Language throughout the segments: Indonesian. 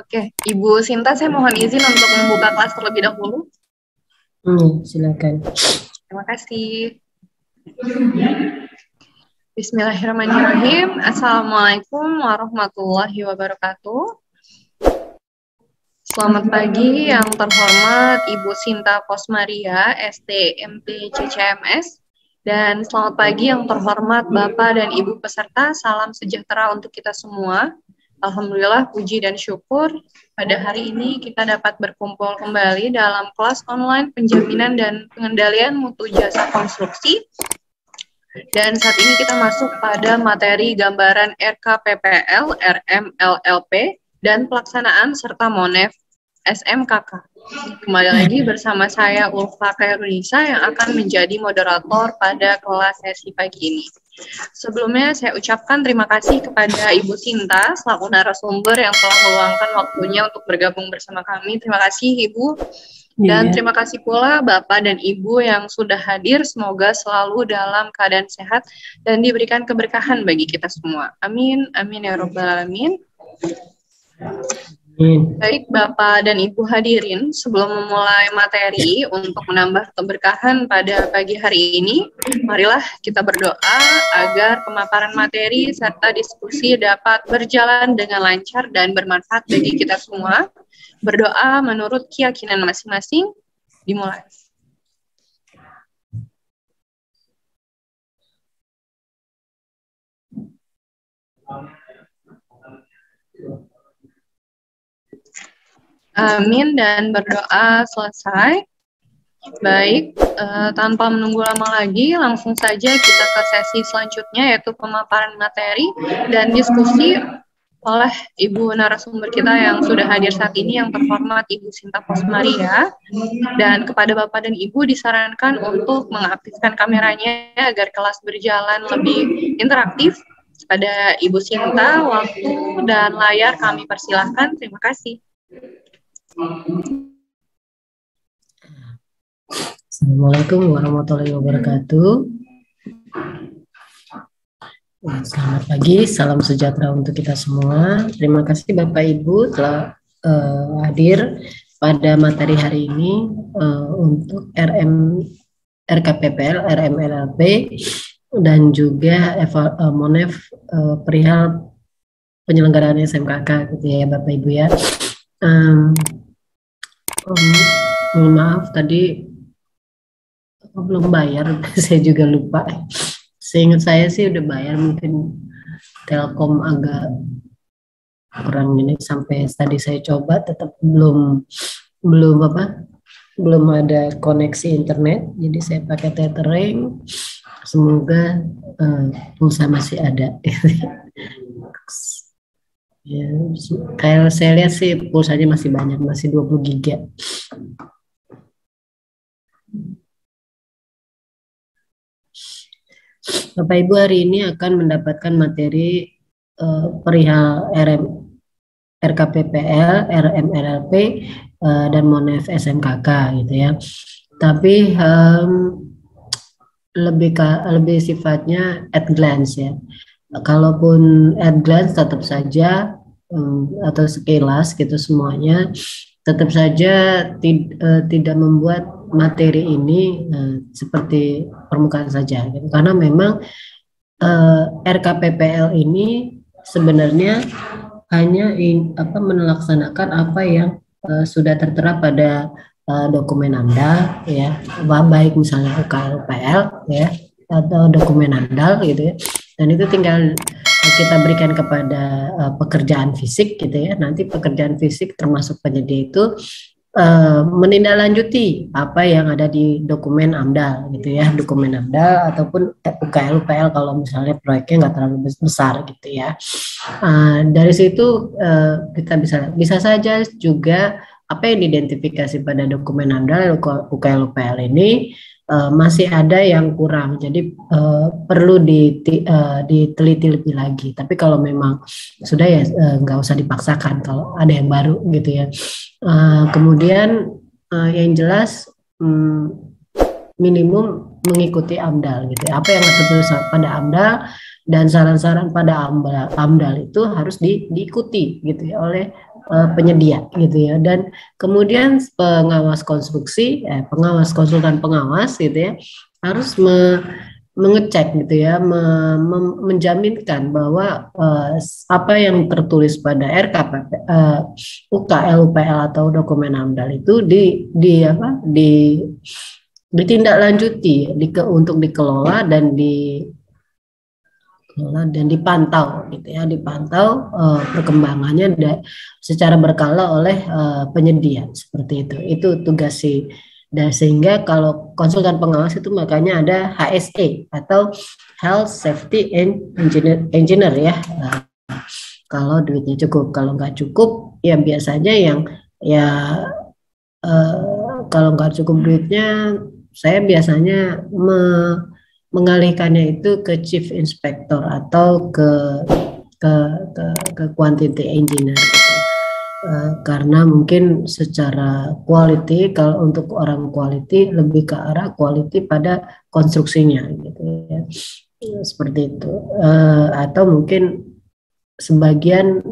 Oke, Ibu Sinta, saya mohon izin untuk membuka kelas terlebih dahulu. Silakan. Terima kasih. Bismillahirrahmanirrahim. Assalamualaikum warahmatullahi wabarakatuh. Selamat pagi yang terhormat Ibu Sinta Posmaria, STMT CCMS. Dan selamat pagi yang terhormat Bapak dan Ibu peserta. Salam sejahtera untuk kita semua. Alhamdulillah, puji dan syukur pada hari ini kita dapat berkumpul kembali dalam kelas online penjaminan dan pengendalian mutu jasa konstruksi. Dan saat ini kita masuk pada materi gambaran RKPPL, RMLLP, dan pelaksanaan serta MONEF SMKK. Kembali lagi bersama saya Ulfa Khairunisa yang akan menjadi moderator pada kelas sesi pagi ini. Sebelumnya saya ucapkan terima kasih kepada Ibu Sinta selaku narasumber yang telah meluangkan waktunya untuk bergabung bersama kami. Terima kasih Ibu. Dan terima kasih pula Bapak dan Ibu yang sudah hadir. Semoga selalu dalam keadaan sehat dan diberikan keberkahan bagi kita semua. Amin. Amin ya Rabbal Alamin. Baik Bapak dan Ibu hadirin, sebelum memulai materi untuk menambah keberkahan pada pagi hari ini, marilah kita berdoa agar pemaparan materi serta diskusi dapat berjalan dengan lancar dan bermanfaat bagi kita semua. Berdoa menurut keyakinan masing-masing, dimulai. Amin dan berdoa selesai. Baik, tanpa menunggu lama lagi, langsung saja kita ke sesi selanjutnya yaitu pemaparan materi dan diskusi oleh Ibu narasumber kita yang sudah hadir saat ini yang terhormat Ibu Sinta Posmaria. Dan kepada Bapak dan Ibu disarankan untuk mengaktifkan kameranya agar kelas berjalan lebih interaktif. Pada Ibu Sinta, waktu dan layar kami persilahkan. Terima kasih. Assalamualaikum warahmatullahi wabarakatuh. Selamat pagi, salam sejahtera untuk kita semua. Terima kasih Bapak Ibu telah hadir pada materi hari ini untuk RKPPL, RMLLP, dan juga MONEF perihal penyelenggaraan SMKK gitu ya Bapak Ibu ya. Mohon maaf tadi belum bayar, saya juga lupa. Seingat saya sih udah bayar, mungkin Telkom agak kurang ini, sampai tadi saya coba tetap belum ada koneksi internet, jadi saya pakai tethering. Semoga pulsa masih ada. Ya, kayak saya lihat sih pulsanya masih banyak, masih 20 giga. Bapak Ibu hari ini akan mendapatkan materi perihal RKPPL, RMLLP, dan MONEF SMKK gitu ya. Tapi lebih sifatnya at glance ya. Kalaupun at glance tetap saja atau sekilas gitu semuanya, tetap saja tidak membuat materi ini seperti permukaan saja gitu. Karena memang RKPPL ini sebenarnya hanya melaksanakan apa yang sudah tertera pada dokumen AMDAL ya, baik misalnya UKL-UPL ya atau dokumen AMDAL gitu ya. Dan itu tinggal kita berikan kepada pekerjaan fisik gitu ya. Nanti pekerjaan fisik termasuk penyedia itu menindaklanjuti apa yang ada di dokumen AMDAL gitu ya, dokumen AMDAL ataupun UKL-UPL kalau misalnya proyeknya nggak terlalu besar gitu ya. Dari situ kita bisa saja juga apa yang diidentifikasi pada dokumen AMDAL UKL-UPL ini masih ada yang kurang, jadi perlu diteliti lebih lagi. Tapi kalau memang sudah ya nggak usah dipaksakan kalau ada yang baru gitu ya. Kemudian yang jelas minimum mengikuti AMDAL gitu ya. Apa yang tertulis pada AMDAL dan saran-saran pada AMDAL itu harus diikuti gitu ya oleh penyedia gitu ya. Dan kemudian pengawas konstruksi, pengawas konsultan pengawas gitu ya harus mengecek gitu ya, menjaminkan bahwa apa yang tertulis pada RKPP, UKL, UPL atau dokumen AMDAL itu ditindaklanjuti untuk dikelola dan dipantau gitu ya, dipantau perkembangannya secara berkala oleh penyedia seperti itu. Itu tugas dan sehingga kalau konsultan pengawas itu makanya ada HSE atau Health Safety and Engineer ya. Kalau duitnya cukup, kalau nggak cukup ya biasanya yang ya kalau nggak cukup duitnya saya biasanya mengalihkannya itu ke chief inspector atau ke quantity engineer gitu. Karena mungkin secara quality, kalau untuk orang quality lebih ke arah quality pada konstruksinya gitu ya, seperti itu. Atau mungkin sebagian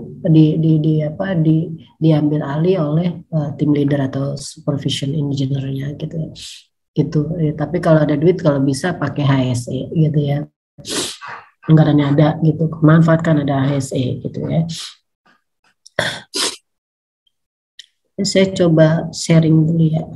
diambil alih oleh tim leader atau supervision engineer-nya gitu ya. Gitu ya. Tapi kalau ada duit, kalau bisa pakai HSE gitu ya, anggarannya ada gitu, manfaatkan ada HSE gitu ya. Saya coba sharing dulu ya.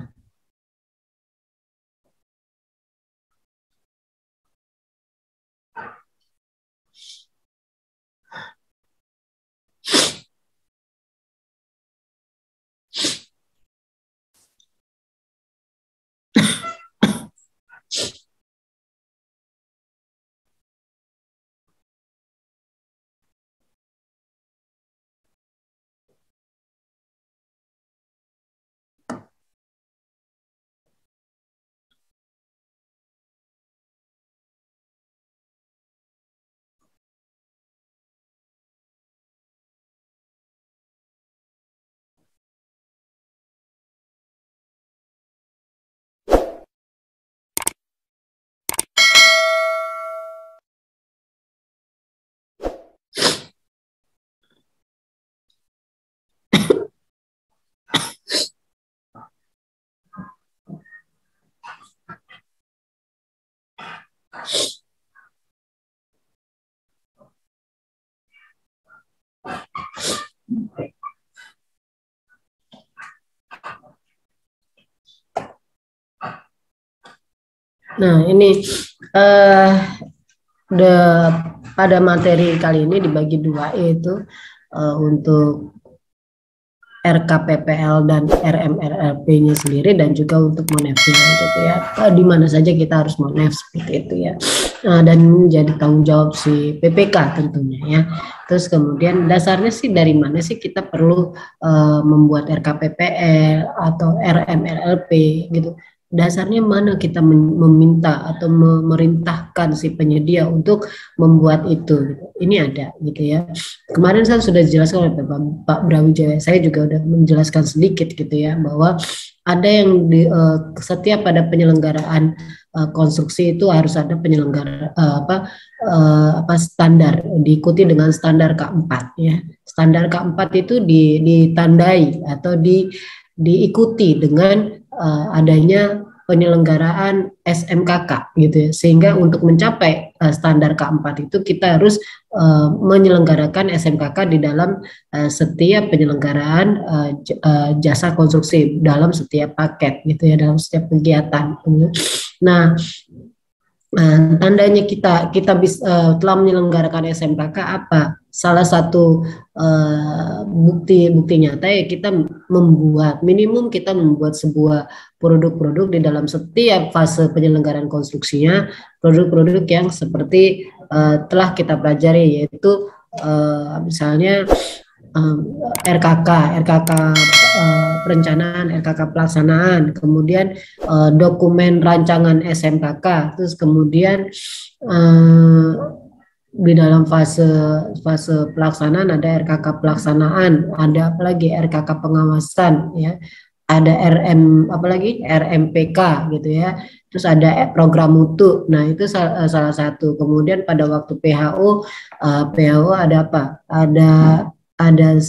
Nah, ini pada materi kali ini dibagi dua, yaitu untuk RKPPL dan RMRLP-nya sendiri dan juga untuk monefnya gitu ya. Di mana saja kita harus monef seperti itu ya. Dan menjadi tanggung jawab si PPK tentunya ya. Terus kemudian dasarnya sih dari mana sih kita perlu membuat RKPPL atau RMRLP gitu. Dasarnya mana kita meminta atau memerintahkan si penyedia untuk membuat itu gitu. Ini ada gitu ya. Kemarin saya sudah dijelaskan oleh Pak Brawijaya, saya juga sudah menjelaskan sedikit gitu ya, bahwa ada yang setiap pada penyelenggaraan konstruksi itu harus ada penyelenggara standar, diikuti dengan standar K4 ya. Standar K4 itu ditandai atau diikuti dengan adanya penyelenggaraan SMKK gitu ya, sehingga untuk mencapai standar K4 itu kita harus menyelenggarakan SMKK di dalam setiap penyelenggaraan jasa konstruksi, dalam setiap paket gitu ya, dalam setiap kegiatan. Nah, tandanya kita telah menyelenggarakan SMKK apa? Salah satu bukti nyata ya kita membuat sebuah produk-produk di dalam setiap fase penyelenggaraan konstruksinya, produk-produk yang seperti telah kita pelajari, yaitu misalnya RKK perencanaan, RKK pelaksanaan, kemudian dokumen rancangan SMKK, terus kemudian di dalam fase pelaksanaan ada RKK pelaksanaan, ada apalagi RKK pengawasan ya, ada RMPK gitu ya, terus ada program mutu. Nah itu salah satu. Kemudian pada waktu PHO ada apa? Ada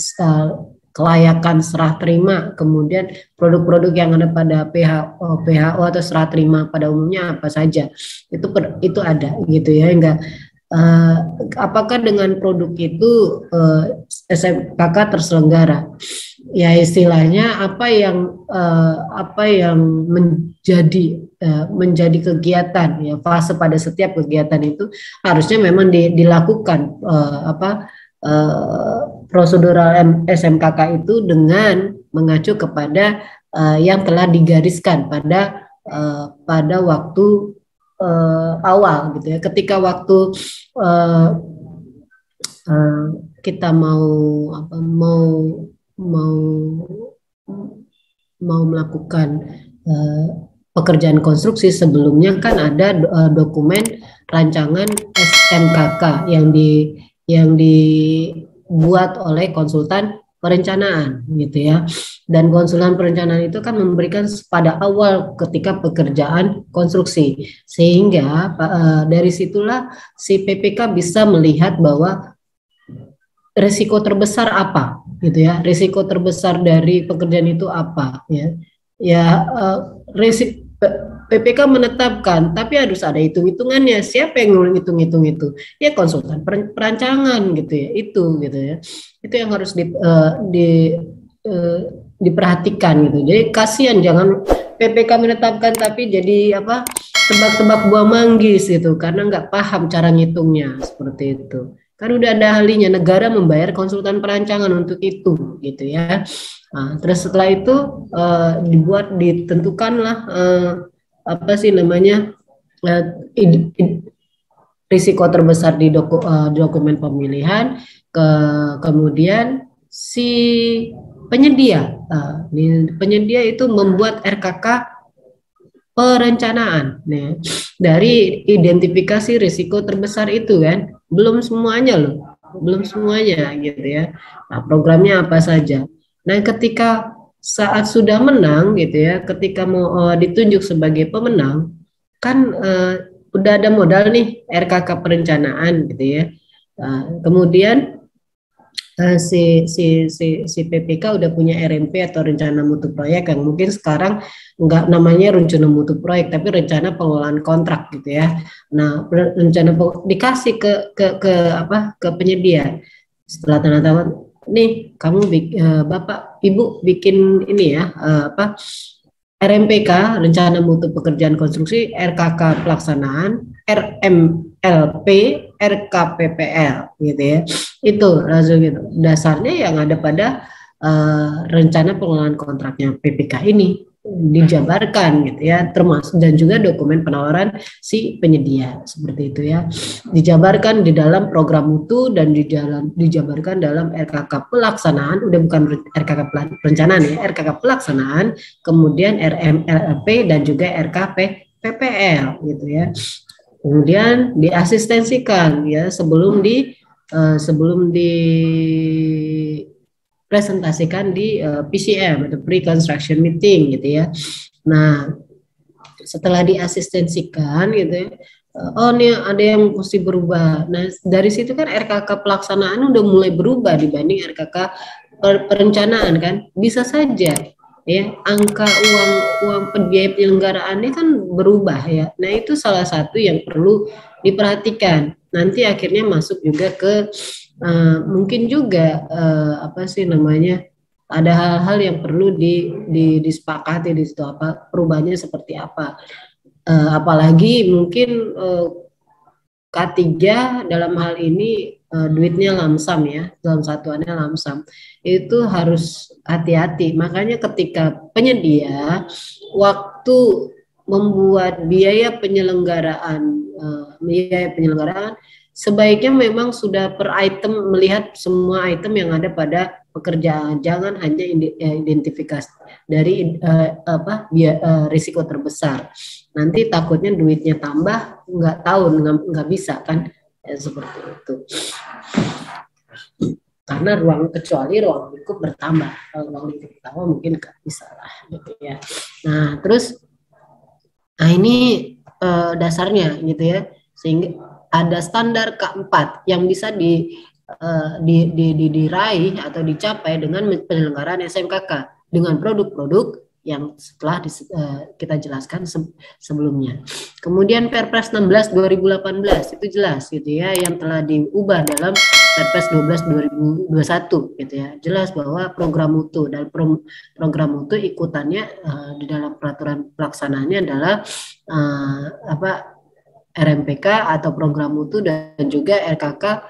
kelayakan serah terima, kemudian produk-produk yang ada pada PHO atau serah terima pada umumnya apa saja, itu ada gitu ya. Enggak, apakah dengan produk itu SMKK terselenggara? Ya istilahnya apa yang menjadi kegiatan ya, fase pada setiap kegiatan itu harusnya memang dilakukan prosedural SMKK itu dengan mengacu kepada yang telah digariskan pada waktu awal gitu ya. Ketika waktu kita mau melakukan pekerjaan konstruksi, sebelumnya kan ada dokumen rancangan SMKK yang dibuat oleh konsultan perencanaan gitu ya. Dan konsultan perencanaan itu kan memberikan pada awal ketika pekerjaan konstruksi, sehingga dari situlah si PPK bisa melihat bahwa risiko terbesar apa gitu ya, risiko terbesar dari pekerjaan itu apa ya. Risiko PPK menetapkan, tapi harus ada hitung-hitungannya. Siapa yang ngitung-hitung itu? Ya konsultan perancangan gitu ya, itu gitu ya. Itu yang harus diperhatikan gitu. Jadi kasihan, jangan PPK menetapkan tapi jadi tebak-tebak buah manggis gitu, karena nggak paham cara ngitungnya seperti itu. Kan udah ada ahlinya, negara membayar konsultan perancangan untuk itu gitu ya. Nah, terus setelah itu ditentukanlah risiko terbesar di dokumen pemilihan. Kemudian si penyedia itu membuat RKK perencanaan dari identifikasi risiko terbesar itu kan. Belum semuanya gitu ya. Nah, programnya apa saja. Nah, ketika saat sudah menang gitu ya, ketika mau ditunjuk sebagai pemenang, kan udah ada modal nih RKK perencanaan gitu ya. Kemudian si PPK udah punya RMP atau rencana mutu proyek, yang mungkin sekarang nggak namanya rencana mutu proyek tapi rencana pengelolaan kontrak gitu ya. Nah, rencana dikasih ke penyedia. Setelah tanda tangan, nih kamu Bapak Ibu bikin ini ya RMPK, rencana mutu pekerjaan konstruksi, RKK pelaksanaan, RMLP, RKPPL gitu ya. Itu langsung gitu. Dasarnya yang ada pada rencana pengelolaan kontraknya PPK ini dijabarkan gitu ya, termasuk dan juga dokumen penawaran si penyedia seperti itu ya, dijabarkan di dalam program mutu dan dijabarkan dalam RKK pelaksanaan, udah bukan RKK perencanaan ya, RKK pelaksanaan, kemudian RMLP dan juga RKPPL gitu ya. Kemudian diasistensikan ya sebelum presentasikan di PCM atau pre-construction meeting gitu ya. Nah, setelah diasistensikan gitu ya, oh nih ada yang mesti berubah. Nah, dari situ kan RKK pelaksanaan udah mulai berubah dibanding RKK perencanaan kan. Bisa saja ya angka uang biaya penyelenggaraannya kan berubah ya. Nah, itu salah satu yang perlu diperhatikan. Nanti akhirnya masuk juga ke mungkin juga ada hal-hal yang perlu disepakati di situ, perubahannya seperti apa. Apalagi mungkin K3 dalam hal ini duitnya lamsam ya, dalam satuannya lamsam. Itu harus hati-hati. Makanya ketika penyedia waktu membuat biaya penyelenggaraan sebaiknya memang sudah per item melihat semua item yang ada pada pekerjaan, jangan hanya identifikasi dari risiko terbesar. Nanti takutnya duitnya tambah, nggak tahu, nggak bisa kan ya, seperti itu. Karena kecuali ruang lingkup bertambah, kalau ruang lingkup bertambah mungkin nggak bisa lah gitu ya. Nah terus, ini dasarnya gitu ya, sehingga ada standar K4 yang bisa diraih atau dicapai dengan penyelenggaraan SMKK dengan produk-produk yang setelah kita jelaskan sebelumnya. Kemudian Perpres 16 2018 itu jelas gitu ya, yang telah diubah dalam Perpres 12 2021 gitu ya. Jelas bahwa program mutu dan program mutu ikutannya di dalam peraturan pelaksanaannya adalah RMPK atau program mutu dan juga RKK,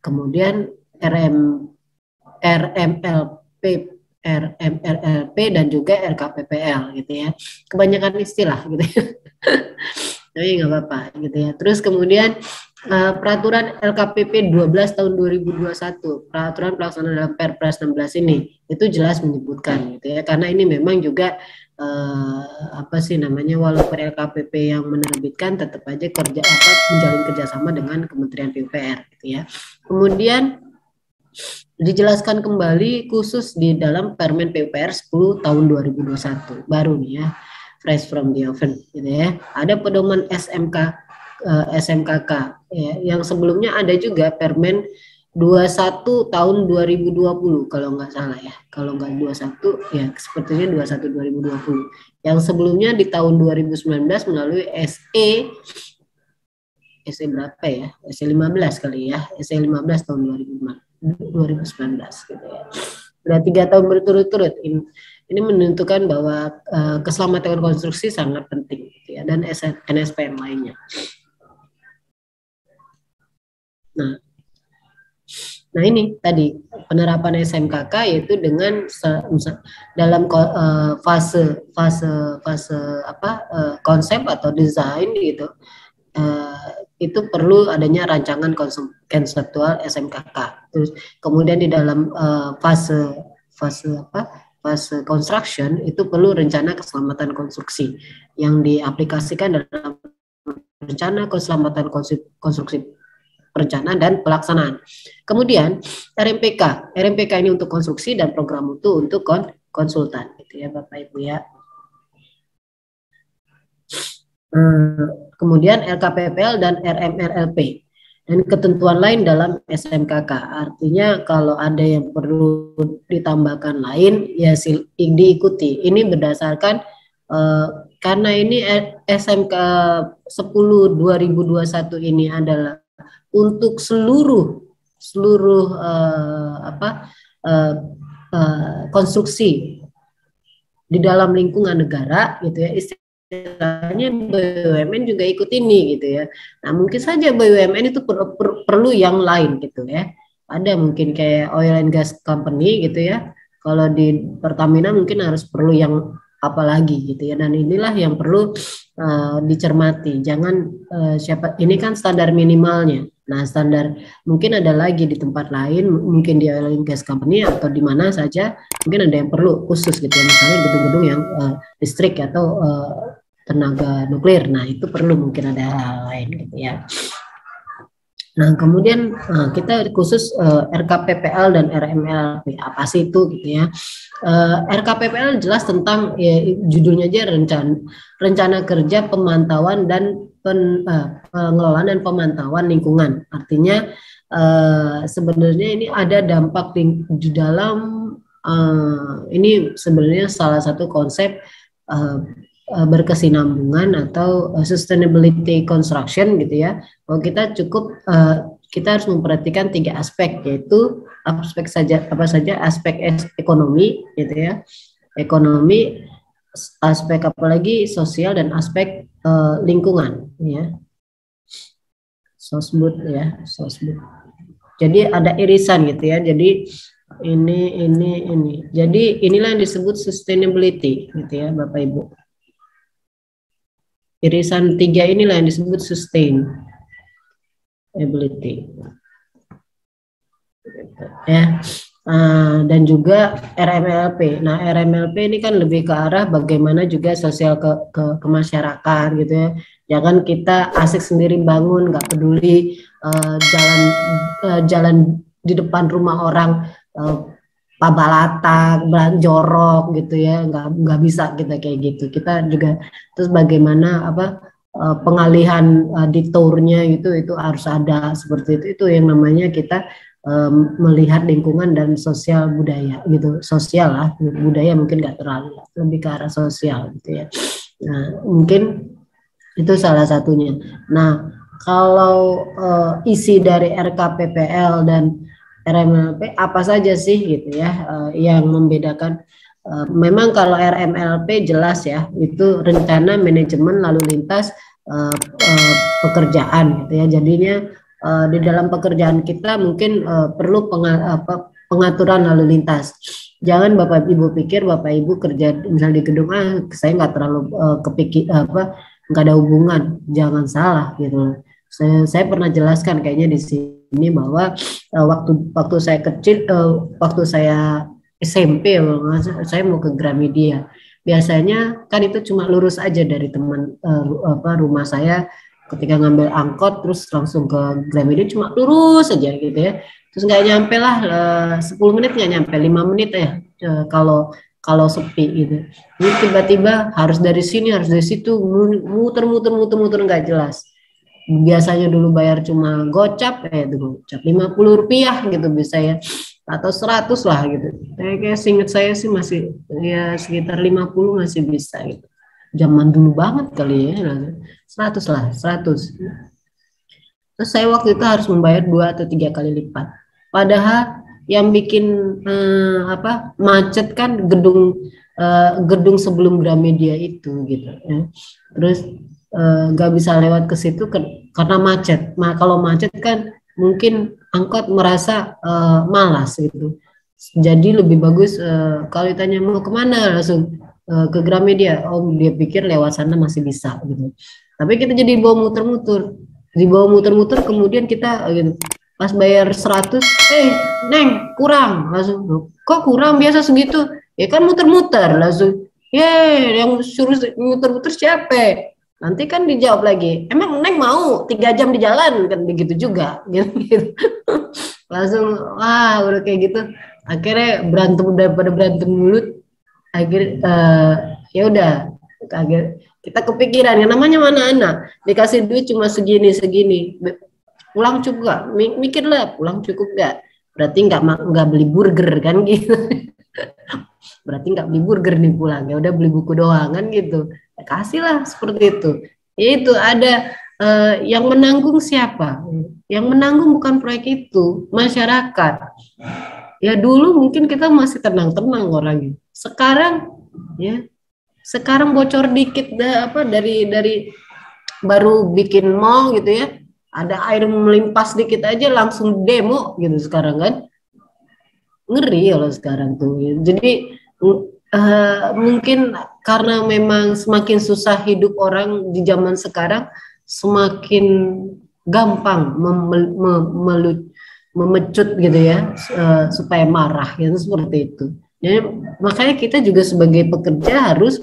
kemudian RMLP dan juga RKPPL gitu ya. Kebanyakan istilah gitu ya. Tapi nggak apa-apa gitu ya. Terus kemudian peraturan LKPP 12 tahun 2021, peraturan pelaksanaan dalam Perpres 16 ini itu jelas menyebutkan gitu ya, karena ini memang juga walaupun LKPP yang menerbitkan tetap aja menjalin kerjasama dengan Kementerian PUPR gitu ya. Kemudian dijelaskan kembali khusus di dalam Permen PUPR 10 tahun 2021 baru nih ya, fresh from the oven gitu ya. Ada pedoman SMKK ya, yang sebelumnya ada juga Permen 21 tahun 2020 kalau nggak salah ya. Kalau nggak 21 ya sepertinya 21 2020. Yang sebelumnya di tahun 2019 melalui SE berapa ya? SE 15 kali ya. SE 15 tahun 2019 gitu ya. Sudah 3 tahun berturut-turut. Ini menentukan bahwa keselamatan konstruksi sangat penting gitu ya, dan NSPM lainnya. Nah ini tadi penerapan SMKK yaitu dengan dalam fase konsep atau desain gitu, itu perlu adanya rancangan konseptual SMKK. Terus kemudian di dalam fase construction itu perlu rencana keselamatan konstruksi yang diaplikasikan dalam rencana keselamatan konstruksi perencanaan dan pelaksanaan. Kemudian RMPK ini untuk konstruksi dan program mutu untuk konsultan, gitu ya Bapak Ibu ya. Kemudian LKPPL dan RMRLP dan ketentuan lain dalam SMKK. Artinya kalau ada yang perlu ditambahkan lain ya diikuti. Ini berdasarkan karena ini SMK 10 2021 ini adalah untuk seluruh konstruksi di dalam lingkungan negara gitu ya, istilahnya BUMN juga ikut ini gitu ya. Nah mungkin saja BUMN itu perlu yang lain gitu ya. Ada mungkin kayak oil and gas company gitu ya. Kalau di Pertamina mungkin harus perlu yang apa lagi gitu ya. Dan inilah yang perlu dicermati. Jangan ini kan standar minimalnya. Nah standar mungkin ada lagi di tempat lain, mungkin di oil and gas company atau di mana saja mungkin ada yang perlu khusus gitu ya, misalnya gedung-gedung yang listrik atau tenaga nuklir. Nah itu perlu mungkin ada hal lain gitu ya. Nah kemudian kita khusus RKPPL dan RMLP, apa sih itu gitu ya. RKPPL jelas tentang ya, judulnya aja rencana kerja pemantauan dan pengelolaan dan pemantauan lingkungan. Artinya sebenarnya ini ada dampak di dalam ini sebenarnya salah satu konsep berkesinambungan atau sustainability construction gitu ya. Kalau kita kita harus memperhatikan 3 aspek, yaitu aspek aspek ekonomi gitu ya, ekonomi, aspek apalagi sosial dan aspek lingkungan ya, sosbud ya, sosbud. Jadi ada irisan gitu ya. Jadi ini. Jadi inilah yang disebut sustainability gitu ya Bapak Ibu. Irisan 3 inilah yang disebut sustainability ya. Dan juga RMLP. Nah RMLP ini kan lebih ke arah bagaimana juga sosial ke masyarakat gitu ya. Jangan kita asik sendiri bangun, nggak peduli jalan di depan rumah orang pabalatak, jorok gitu ya, nggak bisa kita kayak gitu. Kita juga terus bagaimana pengalihan di tournya itu harus ada seperti itu yang namanya kita melihat lingkungan dan sosial budaya gitu, sosial lah, budaya mungkin nggak terlalu, lebih ke arah sosial gitu ya. Nah mungkin itu salah satunya. Nah kalau isi dari RKPPL dan RMLP apa saja sih gitu ya yang membedakan. Memang kalau RMLP jelas ya, itu rencana manajemen lalu lintas pekerjaan gitu ya. Jadinya di dalam pekerjaan kita mungkin perlu pengaturan lalu lintas. Jangan Bapak Ibu pikir Bapak Ibu kerja misalnya di gedung saya nggak terlalu kepikir nggak ada hubungan. Jangan salah gitu. Saya pernah jelaskan kayaknya di sini bahwa waktu saya kecil, waktu saya SMP, saya mau ke Gramedia. Biasanya kan itu cuma lurus aja dari teman rumah saya. Ketika ngambil angkot terus langsung ke Gramedia cuma lurus aja gitu ya. Terus nggak nyampe lah 10 menit nggak nyampe 5 menit ya kalau sepi gitu. Jadi tiba-tiba harus dari sini harus dari situ muter nggak jelas. Biasanya dulu bayar cuma gocap gocap 50 rupiah gitu bisa ya, atau 100 lah gitu. Kayak seingat saya sih masih ya sekitar 50 masih bisa gitu. Zaman dulu banget kali ya, 100 lah, 100. Terus saya waktu itu harus membayar 2 atau 3 kali lipat. Padahal yang bikin macet kan gedung sebelum Gramedia itu gitu. Terus nggak bisa lewat ke situ karena macet. Nah kalau macet kan mungkin angkot merasa malas gitu. Jadi lebih bagus kalau ditanya mau kemana langsung ke Gramedia. Oh dia pikir lewat sana masih bisa gitu. Tapi kita jadi bawa muter-muter, kemudian kita gitu. Pas bayar 100, Neng kurang, langsung kok kurang biasa segitu? Ya kan muter-muter langsung. Yang suruh muter-muter siapa? Nanti kan dijawab lagi, emang Neng mau 3 jam di jalan kan begitu juga gitu. Langsung udah kayak gitu. Akhirnya daripada berantem mulut, akhirnya ya udah kita kepikiran yang namanya mana anak dikasih duit cuma segini pulang cukup gak? Mikir lah pulang cukup gak? Berarti nggak beli burger kan gitu. Berarti nggak beli burger nih pulang, ya udah beli buku doang kan gitu. Ya, kasih lah seperti itu. Itu ada yang menanggung siapa? Yang menanggung bukan proyek itu, masyarakat. Ya dulu mungkin kita masih tenang-tenang orangnya. Sekarang bocor dikit dari baru bikin mall gitu ya. Ada air melimpas dikit aja langsung demo gitu sekarang kan. Ngeri kalau sekarang tuh. Jadi mungkin karena memang semakin susah hidup orang di zaman sekarang, semakin gampang memecut gitu ya, supaya marah gitu seperti itu. Jadi makanya kita juga sebagai pekerja harus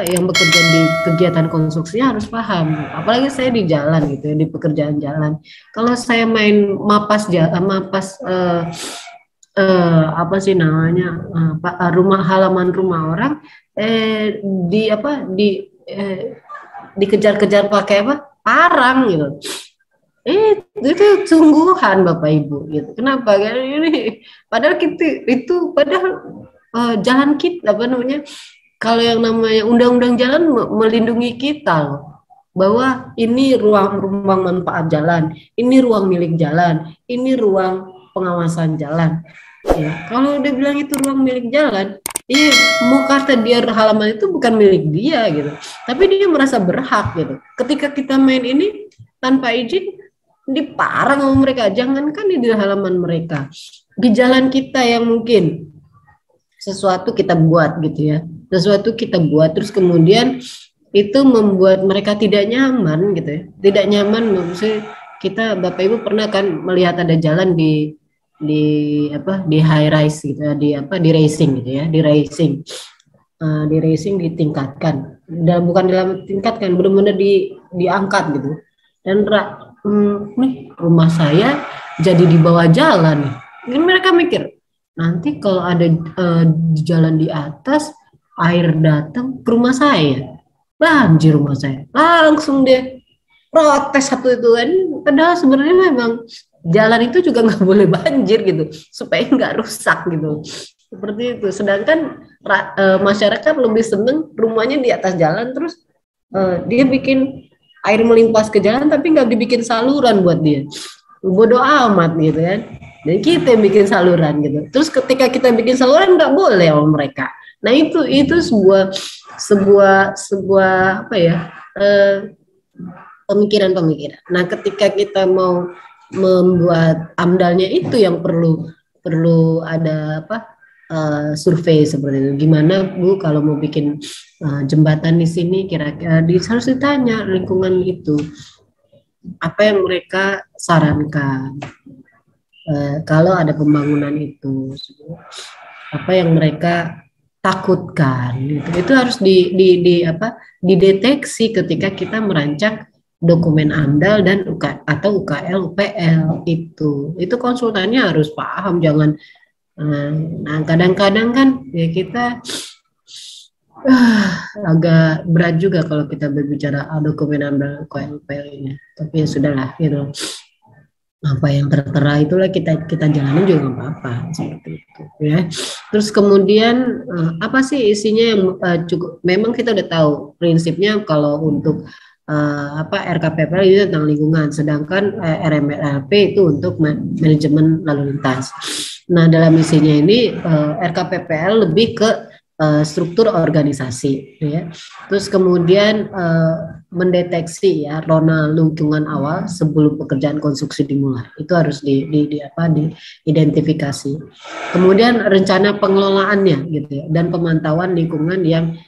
yang bekerja di kegiatan konstruksi harus paham. Apalagi saya di jalan gitu ya, di pekerjaan jalan. Kalau saya main mapas halaman rumah orang dikejar-kejar pakai parang gitu. Itu sungguhan Bapak Ibu gitu. Kenapa? Ini padahal jalan kita kalau yang namanya undang-undang jalan melindungi kita loh, bahwa ini ruang manfaat jalan, ini ruang milik jalan, ini ruang pengawasan jalan. Ya, kalau udah bilang itu ruang milik jalan, mau kata dia halaman itu bukan milik dia gitu, tapi dia merasa berhak gitu. Ketika kita main ini tanpa izin, diparang sama mereka. Jangankan di halaman mereka, di jalan kita yang mungkin sesuatu kita buat gitu ya, terus kemudian itu membuat mereka tidak nyaman gitu ya, tidak nyaman. Maksudnya kita Bapak Ibu pernah kan melihat ada jalan di high rise gitu ya, di racing gitu ya, di racing ditingkatkan, dan bukan ditingkatkan, benar-benar diangkat gitu. Dan nih rumah saya jadi di bawah jalan nih. Ini mereka mikir nanti kalau ada jalan di atas, air datang ke rumah saya, banjir rumah saya. Langsung dia protes satu itu kan. Padahal sebenarnya memang jalan itu juga nggak boleh banjir gitu, supaya nggak rusak gitu. Seperti itu. Sedangkan masyarakat lebih seneng rumahnya di atas jalan, terus dia bikin air melimpas ke jalan tapi nggak dibikin saluran buat dia. Bodoh amat gitu kan. Dan kita yang bikin saluran gitu. Terus ketika kita bikin saluran nggak boleh sama mereka. Nah itu sebuah sebuah sebuah apa ya, pemikiran-pemikiran. Nah ketika kita mau membuat amdalnya, itu yang perlu perlu ada apa, survei seperti itu. Gimana Bu kalau mau bikin jembatan di sini, kira-kira harus ditanya lingkungan itu apa yang mereka sarankan. Kalau ada pembangunan itu, apa yang mereka takutkan, gitu. Itu harus di apa, dideteksi ketika kita merancang dokumen AMDAL dan atau UKL UPL. Itu konsultannya harus paham, jangan nah kadang-kadang kan ya kita agak berat juga kalau kita berbicara dokumen AMDAL UKL UPL ini, tapi ya sudahlah gitu, apa yang tertera itulah kita kita jalani juga nggak apa-apa, seperti itu ya. Terus kemudian apa sih isinya yang cukup, memang kita udah tahu prinsipnya kalau untuk apa RKPPL itu tentang lingkungan, sedangkan RMLP itu untuk manajemen lalu lintas. Nah dalam isinya ini RKPPL lebih ke struktur organisasi ya. Terus kemudian mendeteksi ya rona lingkungan awal sebelum pekerjaan konstruksi dimulai. Itu harus diidentifikasi. Kemudian rencana pengelolaannya gitu ya, dan pemantauan lingkungan yang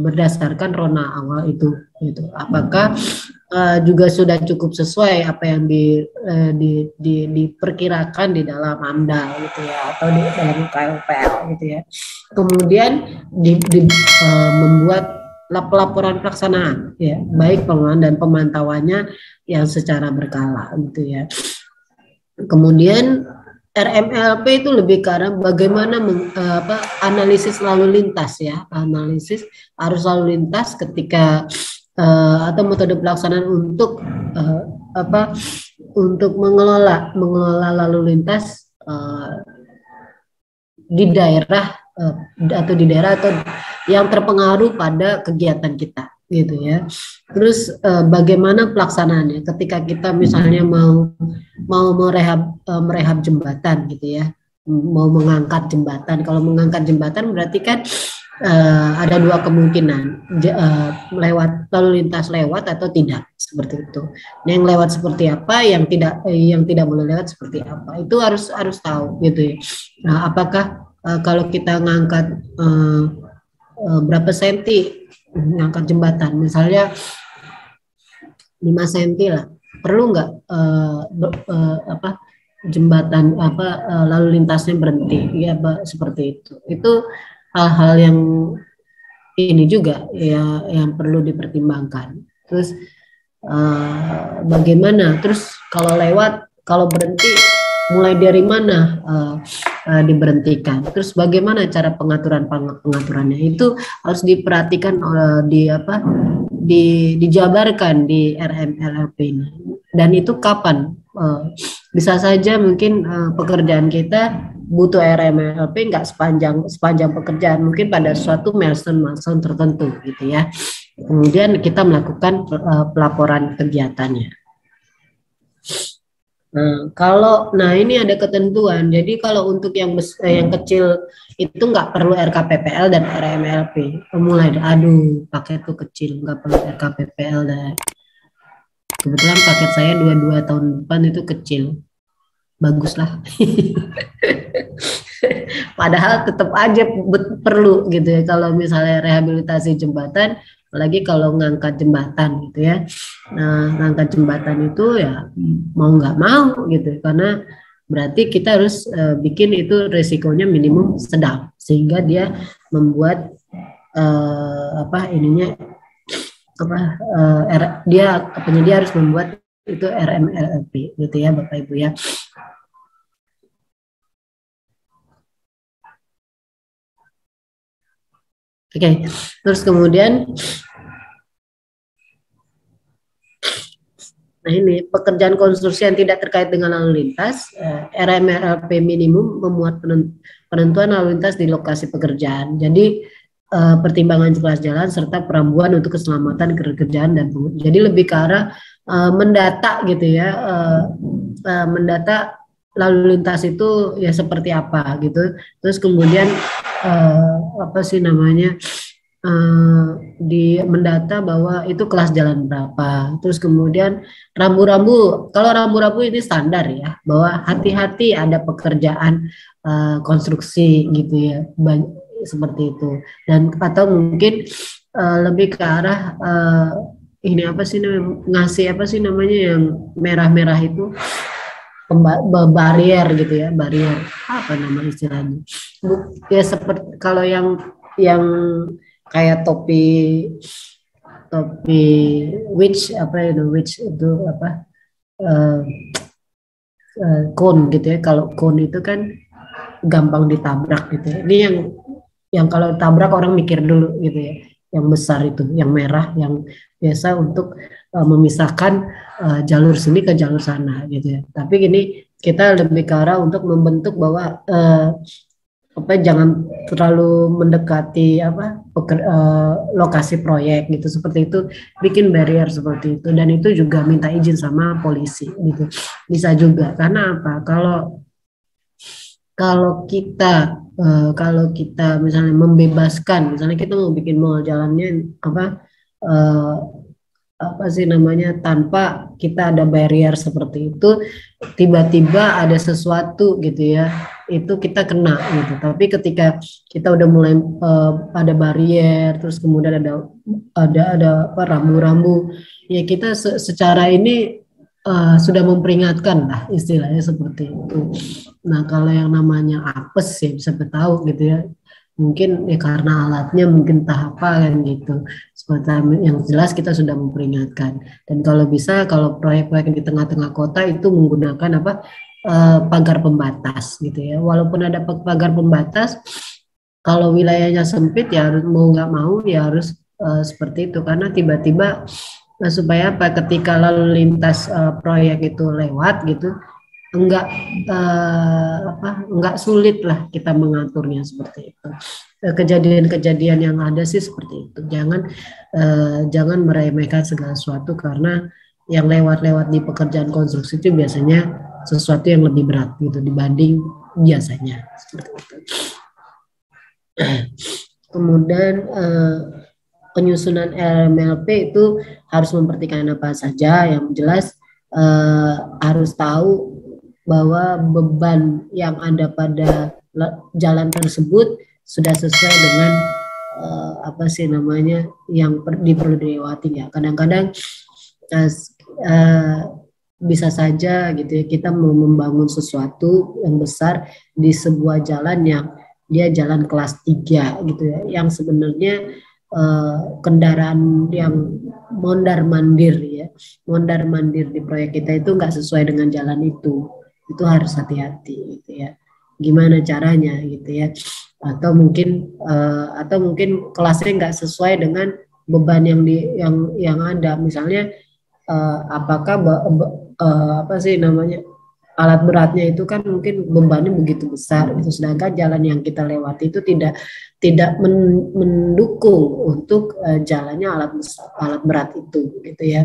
berdasarkan rona awal itu gitu. Apakah juga sudah cukup sesuai apa yang diperkirakan di dalam AMDAL gitu ya, atau di dalam KLPL gitu ya. Kemudian membuat laporan pelaksanaan ya, baik pengelolaan dan pemantauannya yang secara berkala gitu ya. Kemudian RMLP itu lebih ke arah bagaimana analisis lalu lintas ya, analisis arus lalu lintas ketika atau metode pelaksanaan untuk untuk mengelola lalu lintas di daerah atau yang terpengaruh pada kegiatan kita gitu ya. Terus bagaimana pelaksanaannya ketika kita misalnya mau merehab jembatan gitu ya, mau mengangkat jembatan. Kalau mengangkat jembatan berarti kan ada dua kemungkinan, lewat lalu lintas lewat atau tidak, seperti itu. Nah, yang lewat seperti apa, yang tidak boleh lewat seperti apa, itu harus tahu gitu ya. Nah, apakah kalau kita ngangkat berapa senti ngangkat jembatan, misalnya 5 senti lah, perlu nggak jembatan lalu lintasnya berhenti ya, seperti itu hal-hal yang ini juga ya yang perlu dipertimbangkan. Terus bagaimana, terus kalau lewat, kalau berhenti mulai dari mana diberhentikan, terus bagaimana cara pengaturannya, itu harus diperhatikan dijabarkan di RMLP ini. Dan itu kapan, bisa saja mungkin pekerjaan kita butuh RMLP nggak sepanjang pekerjaan, mungkin pada suatu milestone tertentu gitu ya. Kemudian kita melakukan pelaporan kegiatannya. Nah ini ada ketentuan. Jadi kalau untuk yang kecil itu nggak perlu RKPPL dan RMLP. Mulai, aduh paket tuh kecil, nggak perlu RKPPL dan kebetulan paket saya 22 tahun depan itu kecil, baguslah. Padahal tetap aja perlu gitu ya, kalau misalnya rehabilitasi jembatan, apalagi kalau ngangkat jembatan gitu ya. Nah, ngangkat jembatan itu ya mau nggak mau gitu, karena berarti kita harus bikin itu resikonya minimum sedang, sehingga dia membuat penyedia harus membuat itu RMLP gitu ya Bapak Ibu ya. Oke, terus kemudian Nah ini pekerjaan konstruksi yang tidak terkait dengan lalu lintas, RMLP minimum memuat penentuan lalu lintas di lokasi pekerjaan. Jadi pertimbangan jelas jalan serta perambuan untuk keselamatan kerjaan dan jadi lebih ke arah mendata gitu ya, mendata lalu lintas itu ya seperti apa gitu. Terus kemudian apa sih namanya? Di mendata bahwa itu kelas jalan berapa. Terus kemudian rambu-rambu, kalau rambu-rambu ini standar ya, bahwa hati-hati ada pekerjaan konstruksi gitu ya, seperti itu. Dan atau mungkin lebih ke arah ini apa sih namanya, ngasih apa sih namanya yang merah-merah itu, barrier gitu ya, barrier apa nama istilahnya, ya seperti kalau yang kayak topi witch apa itu, witch itu apa, cone gitu ya. Kalau cone itu kan gampang ditabrak gitu ya. Ini yang kalau tabrak orang mikir dulu gitu ya. Yang besar itu, yang merah, yang biasa untuk memisahkan jalur sini ke jalur sana gitu ya. Tapi ini kita lebih ke arah untuk membentuk bahwa jangan terlalu mendekati lokasi proyek gitu, seperti itu, bikin barrier seperti itu. Dan itu juga minta izin sama polisi gitu, bisa juga. Karena apa, kalau kita misalnya membebaskan, misalnya kita mau bikin mall, jalannya apa sih namanya, tanpa kita ada barrier seperti itu, tiba-tiba ada sesuatu gitu ya, itu kita kena gitu. Tapi ketika kita udah mulai ada barrier, terus kemudian ada apa, rambu-rambu, ya kita secara ini sudah memperingatkan lah, istilahnya seperti itu. Nah kalau yang namanya apes ya bisa tahu gitu ya, mungkin ya karena alatnya mungkin tahap apa kan gitu. Seperti yang jelas kita sudah memperingatkan. Dan kalau bisa, kalau proyek-proyek di tengah-tengah kota itu menggunakan pagar pembatas gitu ya. Walaupun ada pagar pembatas, kalau wilayahnya sempit ya harus, mau nggak mau ya harus seperti itu. Karena tiba-tiba supaya apa, ketika lalu lintas proyek itu lewat gitu, enggak sulit lah kita mengaturnya seperti itu. Kejadian-kejadian yang ada sih seperti itu. Jangan meremehkan segala sesuatu, karena yang lewat-lewat di pekerjaan konstruksi itu biasanya sesuatu yang lebih berat gitu dibanding biasanya, seperti itu. Kemudian penyusunan RMLP itu harus memperhatikan apa saja. Yang jelas harus tahu bahwa beban yang ada pada jalan tersebut sudah sesuai dengan apa sih namanya yang perlu dilewati ya. Kadang-kadang bisa saja gitu ya, kita mau membangun sesuatu yang besar di sebuah jalan yang dia jalan kelas 3 gitu ya, yang sebenarnya kendaraan yang mondar-mandir di proyek kita itu nggak sesuai dengan jalan itu harus hati-hati gitu ya. Gimana caranya gitu ya? Atau mungkin kelasnya nggak sesuai dengan beban yang ada. Misalnya apakah apa sih namanya, alat beratnya itu kan mungkin bebannya begitu besar gitu, sedangkan jalan yang kita lewati itu tidak mendukung untuk jalannya alat berat itu gitu ya.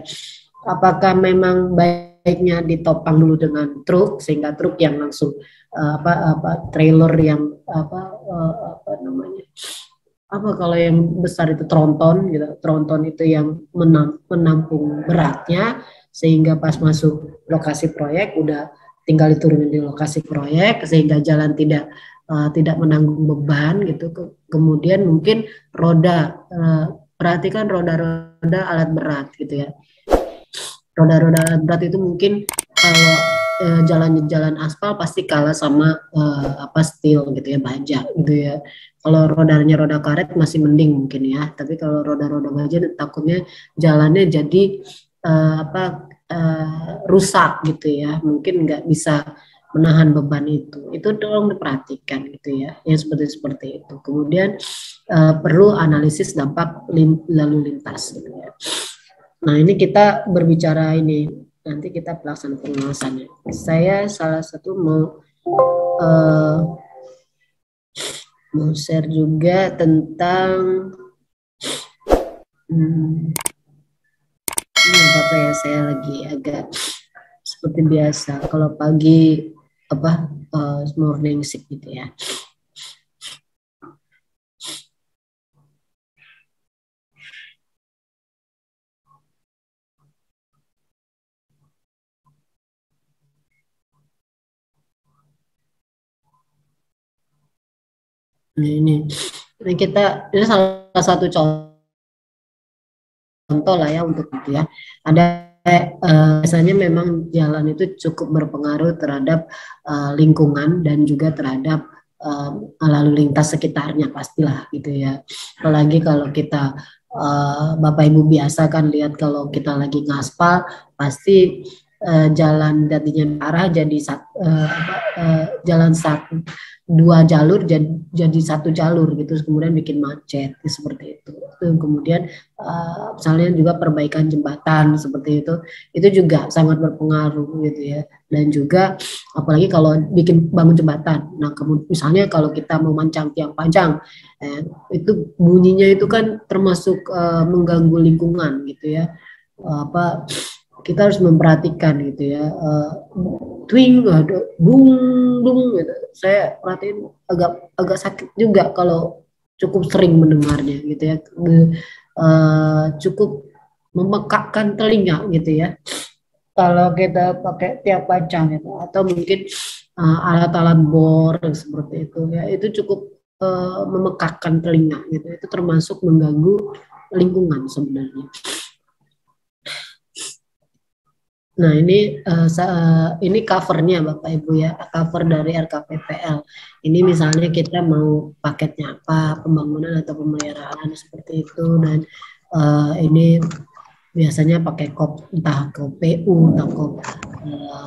Apakah memang baiknya ditopang dulu dengan truk, sehingga truk yang langsung trailer yang kalau yang besar itu tronton gitu, tronton itu yang menampung beratnya, sehingga pas masuk lokasi proyek udah tinggal diturunin di lokasi proyek, sehingga jalan tidak menanggung beban gitu. Kemudian mungkin roda, perhatikan roda-roda alat berat gitu ya. Roda-roda alat berat itu mungkin kalau jalan aspal pasti kalah sama steel gitu ya, baja gitu ya. Kalau rodanya roda karet masih mending mungkin ya, tapi kalau roda-roda baja takutnya jalannya jadi rusak gitu ya, mungkin nggak bisa menahan beban itu tolong diperhatikan gitu ya, yang seperti itu. Kemudian perlu analisis dampak lalu lintas gitu ya. Nah ini kita berbicara ini nanti kita pelaksanaan pengawasannya. Saya salah satu uh, mau share juga tentang ini apa ya, saya lagi agak seperti biasa kalau pagi morning sick gitu ya. Ini kita ini salah satu contoh lah ya untuk itu ya. Ada biasanya memang jalan itu cukup berpengaruh terhadap lingkungan dan juga terhadap lalu lintas sekitarnya pastilah gitu ya. Apalagi kalau kita Bapak Ibu biasa kan lihat kalau kita lagi ngaspal pasti jalan tadinya arah jadi jalan satu dua jalur jadi satu jalur gitu, kemudian bikin macet seperti itu. Kemudian misalnya juga perbaikan jembatan seperti itu juga sangat berpengaruh gitu ya. Dan juga apalagi kalau bangun jembatan, nah kemudian misalnya kalau kita mau mancang tiang panjang, itu bunyinya itu kan termasuk mengganggu lingkungan gitu ya. Kita harus memperhatikan gitu ya, twing, bung bung gitu. Saya perhatiin agak sakit juga kalau cukup sering mendengarnya gitu ya, cukup memekakkan telinga gitu ya kalau kita pakai tiap panjang gitu, atau mungkin alat-alat bor seperti itu ya, itu cukup memekakkan telinga gitu. Itu termasuk mengganggu lingkungan sebenarnya. Nah, ini covernya Bapak Ibu ya, cover dari RKPPL. Ini misalnya kita mau paketnya apa, pembangunan atau pemeliharaan seperti itu, dan ini biasanya pakai kop, entah kop PU, entah kop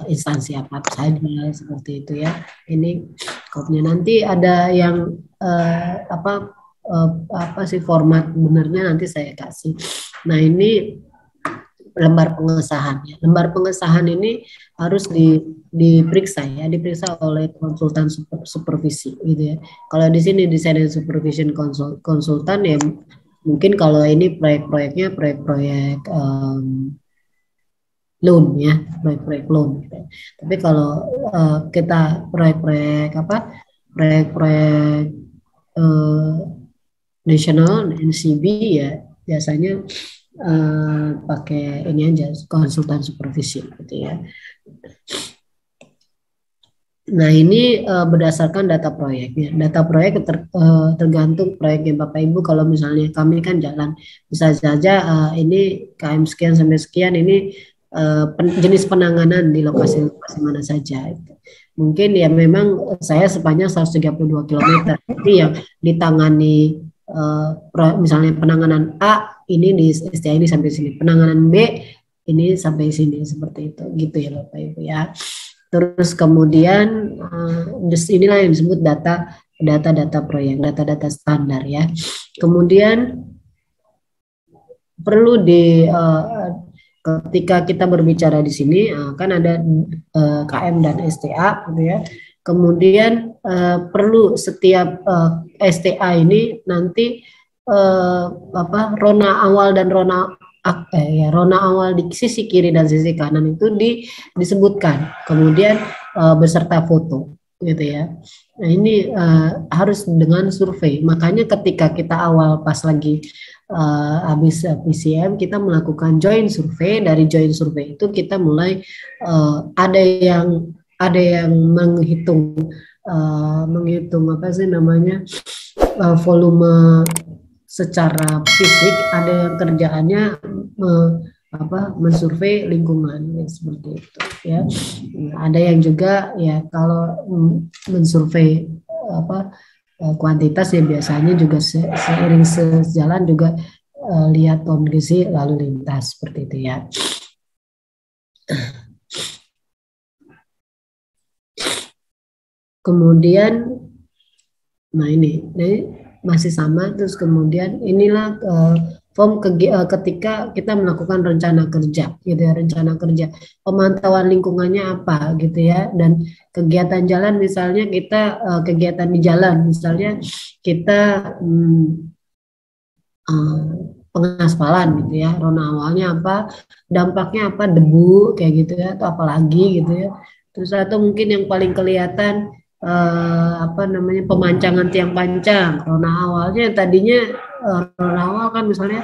instansi apa saja seperti itu ya. Ini kopnya, nanti ada yang apa sih format benernya nanti saya kasih. Nah, ini lembar pengesahan. Lembar pengesahan ini harus diperiksa ya, diperiksa oleh konsultan supervisi gitu ya. Kalau di sini desain dan supervision konsultan ya, mungkin kalau ini proyek-proyeknya proyek-proyek loan ya, proyek-proyek loan gitu. Tapi kalau kita proyek-proyek proyek-proyek nasional NCB ya, biasanya pakai ini aja, konsultan supervisi gitu ya. Nah, ini berdasarkan data proyek ya. Data proyek tergantung proyeknya Bapak Ibu. Kalau misalnya kami kan jalan, bisa saja ini KM sekian sampai sekian, ini jenis penanganan di lokasi-lokasi mana saja. Mungkin ya memang saya sepanjang 132 km, tapi yang ditangani misalnya penanganan A ini di STA ini sampai sini, penanganan B ini sampai sini, seperti itu gitu ya Bapak Ibu ya. Terus kemudian inilah yang disebut data proyek, data standar ya. Kemudian perlu ketika kita berbicara di sini kan ada KM dan STA gitu ya. Kemudian perlu setiap STA ini nanti rona awal dan rona awal di sisi kiri dan sisi kanan itu disebutkan, kemudian beserta foto gitu ya. Nah, ini harus dengan survei. Makanya ketika kita awal pas lagi habis PCM, kita melakukan joint survei. Dari joint survei itu kita mulai ada yang menghitung apa sih namanya, volume secara fisik, ada yang kerjaannya mensurvei lingkungan seperti itu ya. Ada yang juga ya kalau mensurvei kuantitas ya, biasanya juga seiring sejalan juga lihat kondisi lalu lintas seperti itu ya. Kemudian nah ini masih sama. Terus kemudian inilah ketika kita melakukan rencana kerja gitu ya, rencana kerja pemantauan lingkungannya apa gitu ya, dan kegiatan jalan misalnya kita kegiatan di jalan misalnya kita eh, pengaspalan gitu ya, rona awalnya apa, dampaknya apa, debu kayak gitu ya, atau apalagi gitu ya. Terus atau mungkin yang paling kelihatan apa namanya, pemancangan tiang pancang. Rona awalnya yang tadinya rona awal kan misalnya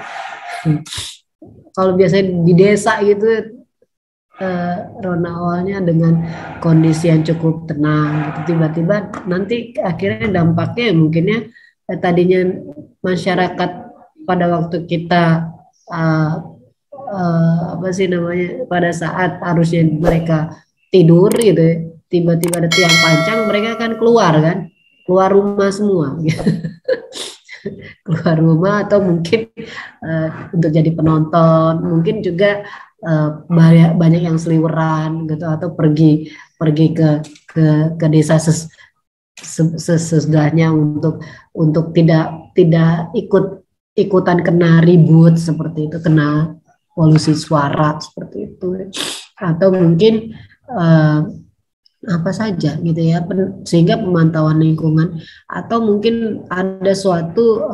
kalau biasanya di desa gitu rona awalnya dengan kondisi yang cukup tenang gitu, tiba-tiba nanti akhirnya dampaknya mungkinnya tadinya masyarakat pada waktu kita uh, apa sih namanya, pada saat harusnya mereka tidur gitu ya, tiba-tiba ada tiang pancang, mereka kan keluar kan, keluar rumah semua gitu. Keluar rumah atau mungkin untuk jadi penonton, mungkin juga banyak yang seliweran gitu, atau pergi pergi ke desa sesudahnya untuk tidak ikutan kena ribut seperti itu, kena polusi suara seperti itu, atau mungkin eh, apa saja gitu ya, sehingga pemantauan lingkungan, atau mungkin ada suatu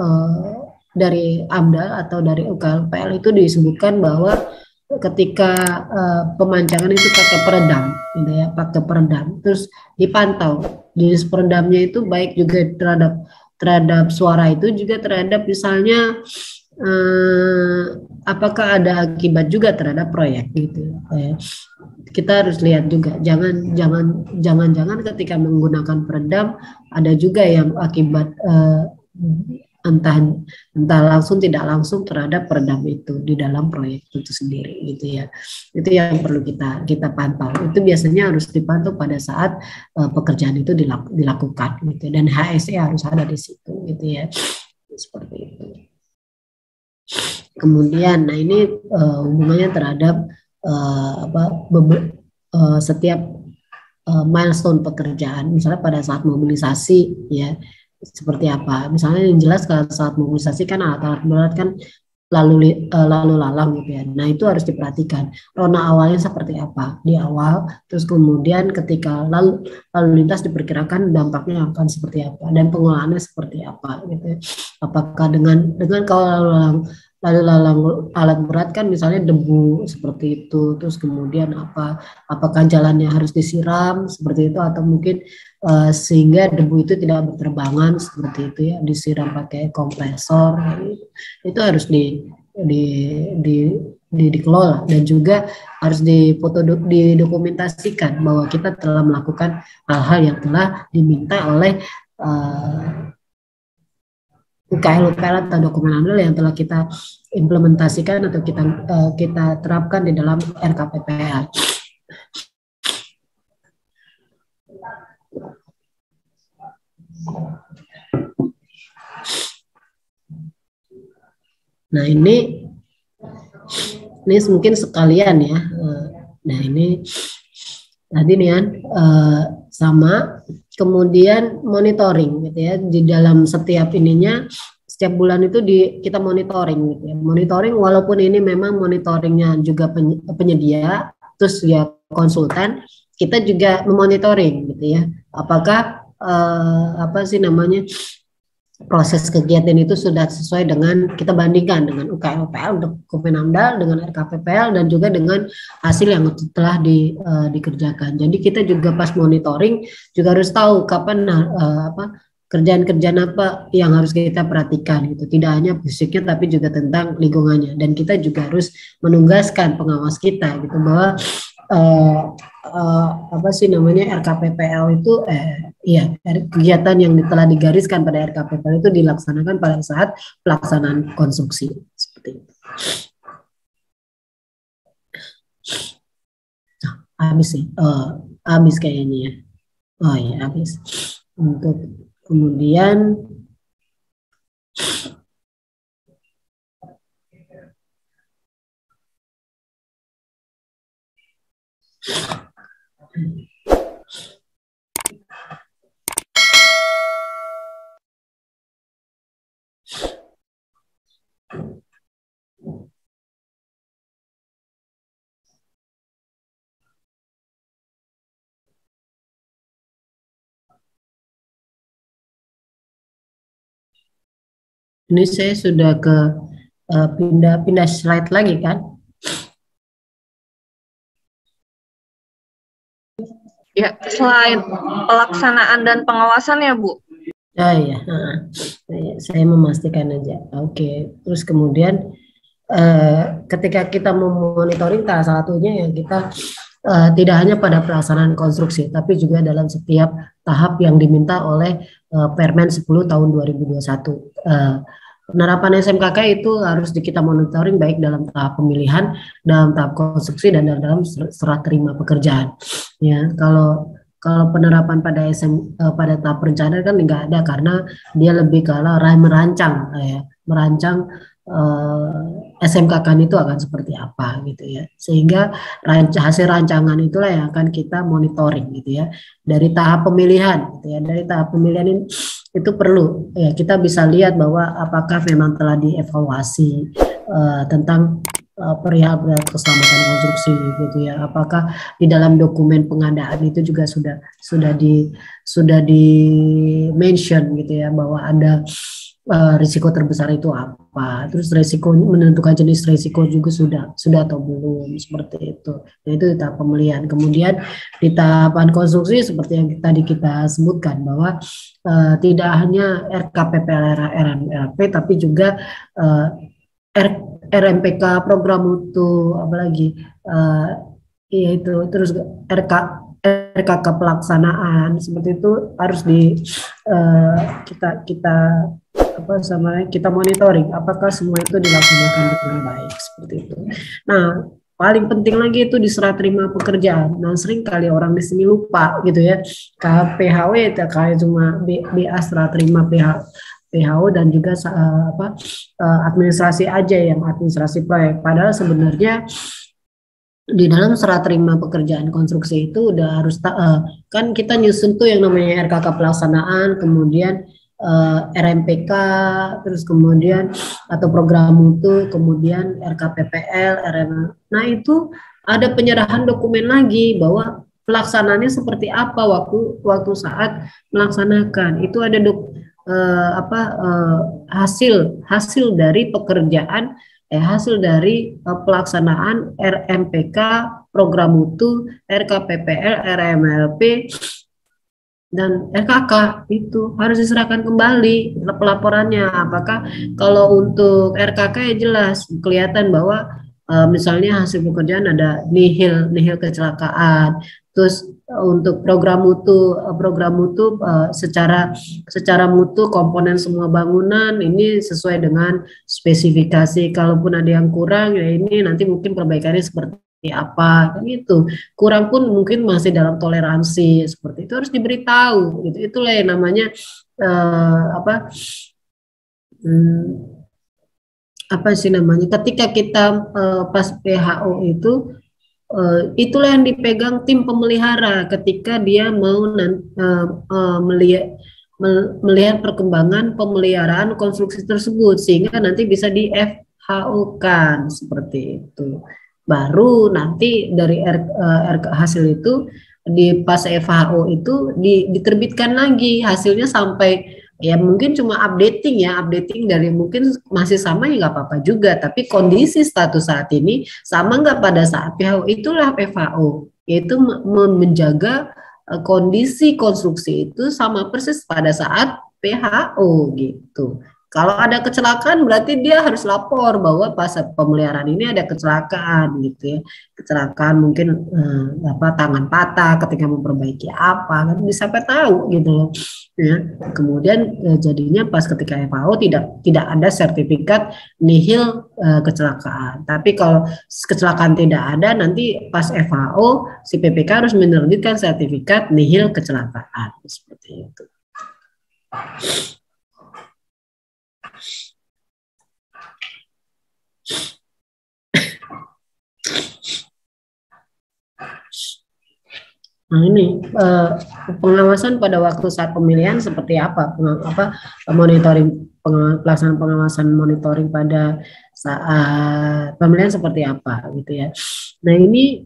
dari AMDAL atau dari UKLPL itu disebutkan bahwa ketika pemancangan itu pakai peredam gitu ya, pakai peredam terus dipantau jenis peredamnya itu baik juga terhadap terhadap suara, itu juga terhadap misalnya eh, apakah ada akibat juga terhadap proyek gitu ya. Kita harus lihat juga, jangan ketika menggunakan peredam ada juga yang akibat entah entah langsung tidak langsung terhadap peredam itu di dalam proyek itu sendiri gitu ya. Itu yang perlu kita pantau, itu biasanya harus dipantau pada saat pekerjaan itu dilakukan gitu, dan HSE harus ada di situ gitu ya, seperti itu. Kemudian, nah ini hubungannya terhadap apa, setiap milestone pekerjaan, misalnya pada saat mobilisasi ya seperti apa. Misalnya yang jelas kalau saat mobilisasi kan alat-alat berat kan lalu lalang gitu ya. Nah itu harus diperhatikan. Rona awalnya seperti apa di awal, terus kemudian ketika lalu lintas diperkirakan dampaknya akan seperti apa dan pengolahannya seperti apa gitu ya. Apakah dengan kalau lalu lalang alat berat kan misalnya debu seperti itu, terus kemudian apakah jalannya harus disiram seperti itu, atau mungkin sehingga debu itu tidak berterbangan seperti itu ya, disiram pakai kompresor gitu. Itu harus di, di dikelola, dan juga harus didokumentasikan bahwa kita telah melakukan hal-hal yang telah diminta oleh UKL-UKL atau dokumen andal yang telah kita implementasikan atau kita terapkan di dalam RKPPL. Nah ini mungkin sekalian ya. Nah ini tadi nih kan sama, kemudian monitoring gitu ya, di dalam setiap ininya setiap bulan itu kita monitoring gitu ya. Monitoring walaupun ini memang monitoringnya juga penyedia terus ya konsultan, kita juga memonitoring gitu ya. Apakah apa sih namanya, proses kegiatan itu sudah sesuai dengan, kita bandingkan dengan UKLPL, dokumen AMDAL, dengan RKPPL, dan juga dengan hasil yang telah dikerjakan. Jadi kita juga pas monitoring juga harus tahu kapan apa kerjaan-kerjaan apa yang harus kita perhatikan gitu. Tidak hanya fisiknya tapi juga tentang lingkungannya, dan kita juga harus menugaskan pengawas kita gitu bahwa apa sih namanya, RKPPL itu iya, kegiatan yang telah digariskan pada RKPPL itu dilaksanakan pada saat pelaksanaan konstruksi seperti itu. Nah, habis sih, habis kayaknya ya. Oh ya, habis. Untuk kemudian Ini saya sudah ke pindah slide lagi kan? Ya, selain pelaksanaan dan pengawasan ya, Bu. Oh iya, saya memastikan aja. Oke, terus kemudian ketika kita memonitoring, salah satunya yang kita tidak hanya pada pelaksanaan konstruksi, tapi juga dalam setiap tahap yang diminta oleh Permen 10 tahun 2021. Penerapan SMKK itu harus kita monitoring baik dalam tahap pemilihan, dalam tahap konstruksi, dan dalam serah terima pekerjaan. Ya, kalau penerapan pada pada tahap perencanaan kan nggak ada, karena dia lebih ke arah merancang, merancang SMKK itu akan seperti apa gitu ya, sehingga hasil rancangan itulah yang akan kita monitoring gitu ya dari tahap pemilihan gitu ya. Dari tahap pemilihan ini itu perlu ya, kita bisa lihat bahwa apakah memang telah dievaluasi tentang perihal keselamatan konstruksi gitu ya, apakah di dalam dokumen pengadaan itu juga sudah di mention gitu ya, bahwa ada risiko terbesar itu apa, terus risiko, menentukan jenis risiko juga sudah atau belum, seperti itu. Nah, itu di tahap pemilihan. Kemudian di tahapan konstruksi seperti yang tadi kita sebutkan, bahwa tidak hanya RKPPL RMLP, tapi juga RMPK, program mutu, apalagi yaitu terus RKK pelaksanaan, seperti itu harus kita monitoring apakah semua itu dilaksanakan dengan baik, seperti itu. Nah, paling penting lagi itu di serah terima pekerjaan. Nah, sering kali orang di sini lupa gitu ya, KPHW itu kayak cuma BA serah terima PHO dan juga administrasi aja, yang administrasi proyek. Padahal sebenarnya di dalam serah terima pekerjaan konstruksi itu udah harus kan kita nyusun tuh yang namanya RKK pelaksanaan, kemudian RMPK, terus kemudian atau program mutu, kemudian RKPPL, Nah, itu ada penyerahan dokumen lagi bahwa pelaksanaannya seperti apa waktu saat melaksanakan. Itu ada hasil dari pekerjaan, hasil dari pelaksanaan RMPK, program mutu, RKPPL, RMLP, dan RKK itu harus diserahkan kembali pelaporannya. Apakah kalau untuk RKK ya jelas kelihatan bahwa misalnya hasil pekerjaan ada nihil kecelakaan. Terus untuk program mutu secara mutu komponen semua bangunan ini sesuai dengan spesifikasi. Kalaupun ada yang kurang, ya ini nanti mungkin perbaikannya seperti apa, kan itu. Kurang pun mungkin masih dalam toleransi, seperti itu harus diberitahu gitu. Itulah yang namanya ketika kita pas PHO itu itulah yang dipegang tim pemelihara ketika dia mau melihat perkembangan pemeliharaan konstruksi tersebut, sehingga nanti bisa di FHO-kan, seperti itu. Baru nanti dari hasil itu di pas FHO itu diterbitkan lagi hasilnya, sampai ya mungkin cuma updating dari mungkin masih sama ya nggak apa-apa juga, tapi kondisi status saat ini sama nggak pada saat PHO, itulah FHO, yaitu menjaga kondisi konstruksi itu sama persis pada saat PHO gitu. Kalau ada kecelakaan berarti dia harus lapor bahwa pas pemeliharaan ini ada kecelakaan gitu ya. Kecelakaan mungkin tangan patah ketika memperbaiki apa, kan bisa sampai tahu gitu loh. Ya. Kemudian jadinya pas ketika FAO tidak ada sertifikat nihil kecelakaan. Tapi kalau kecelakaan tidak ada, nanti pas FAO si PPK harus menerbitkan sertifikat nihil kecelakaan, seperti itu. Nah, ini pengawasan pada waktu saat pemilihan seperti apa? Monitoring, pelaksanaan pengawasan monitoring pada saat pemilihan seperti apa gitu ya. Nah, ini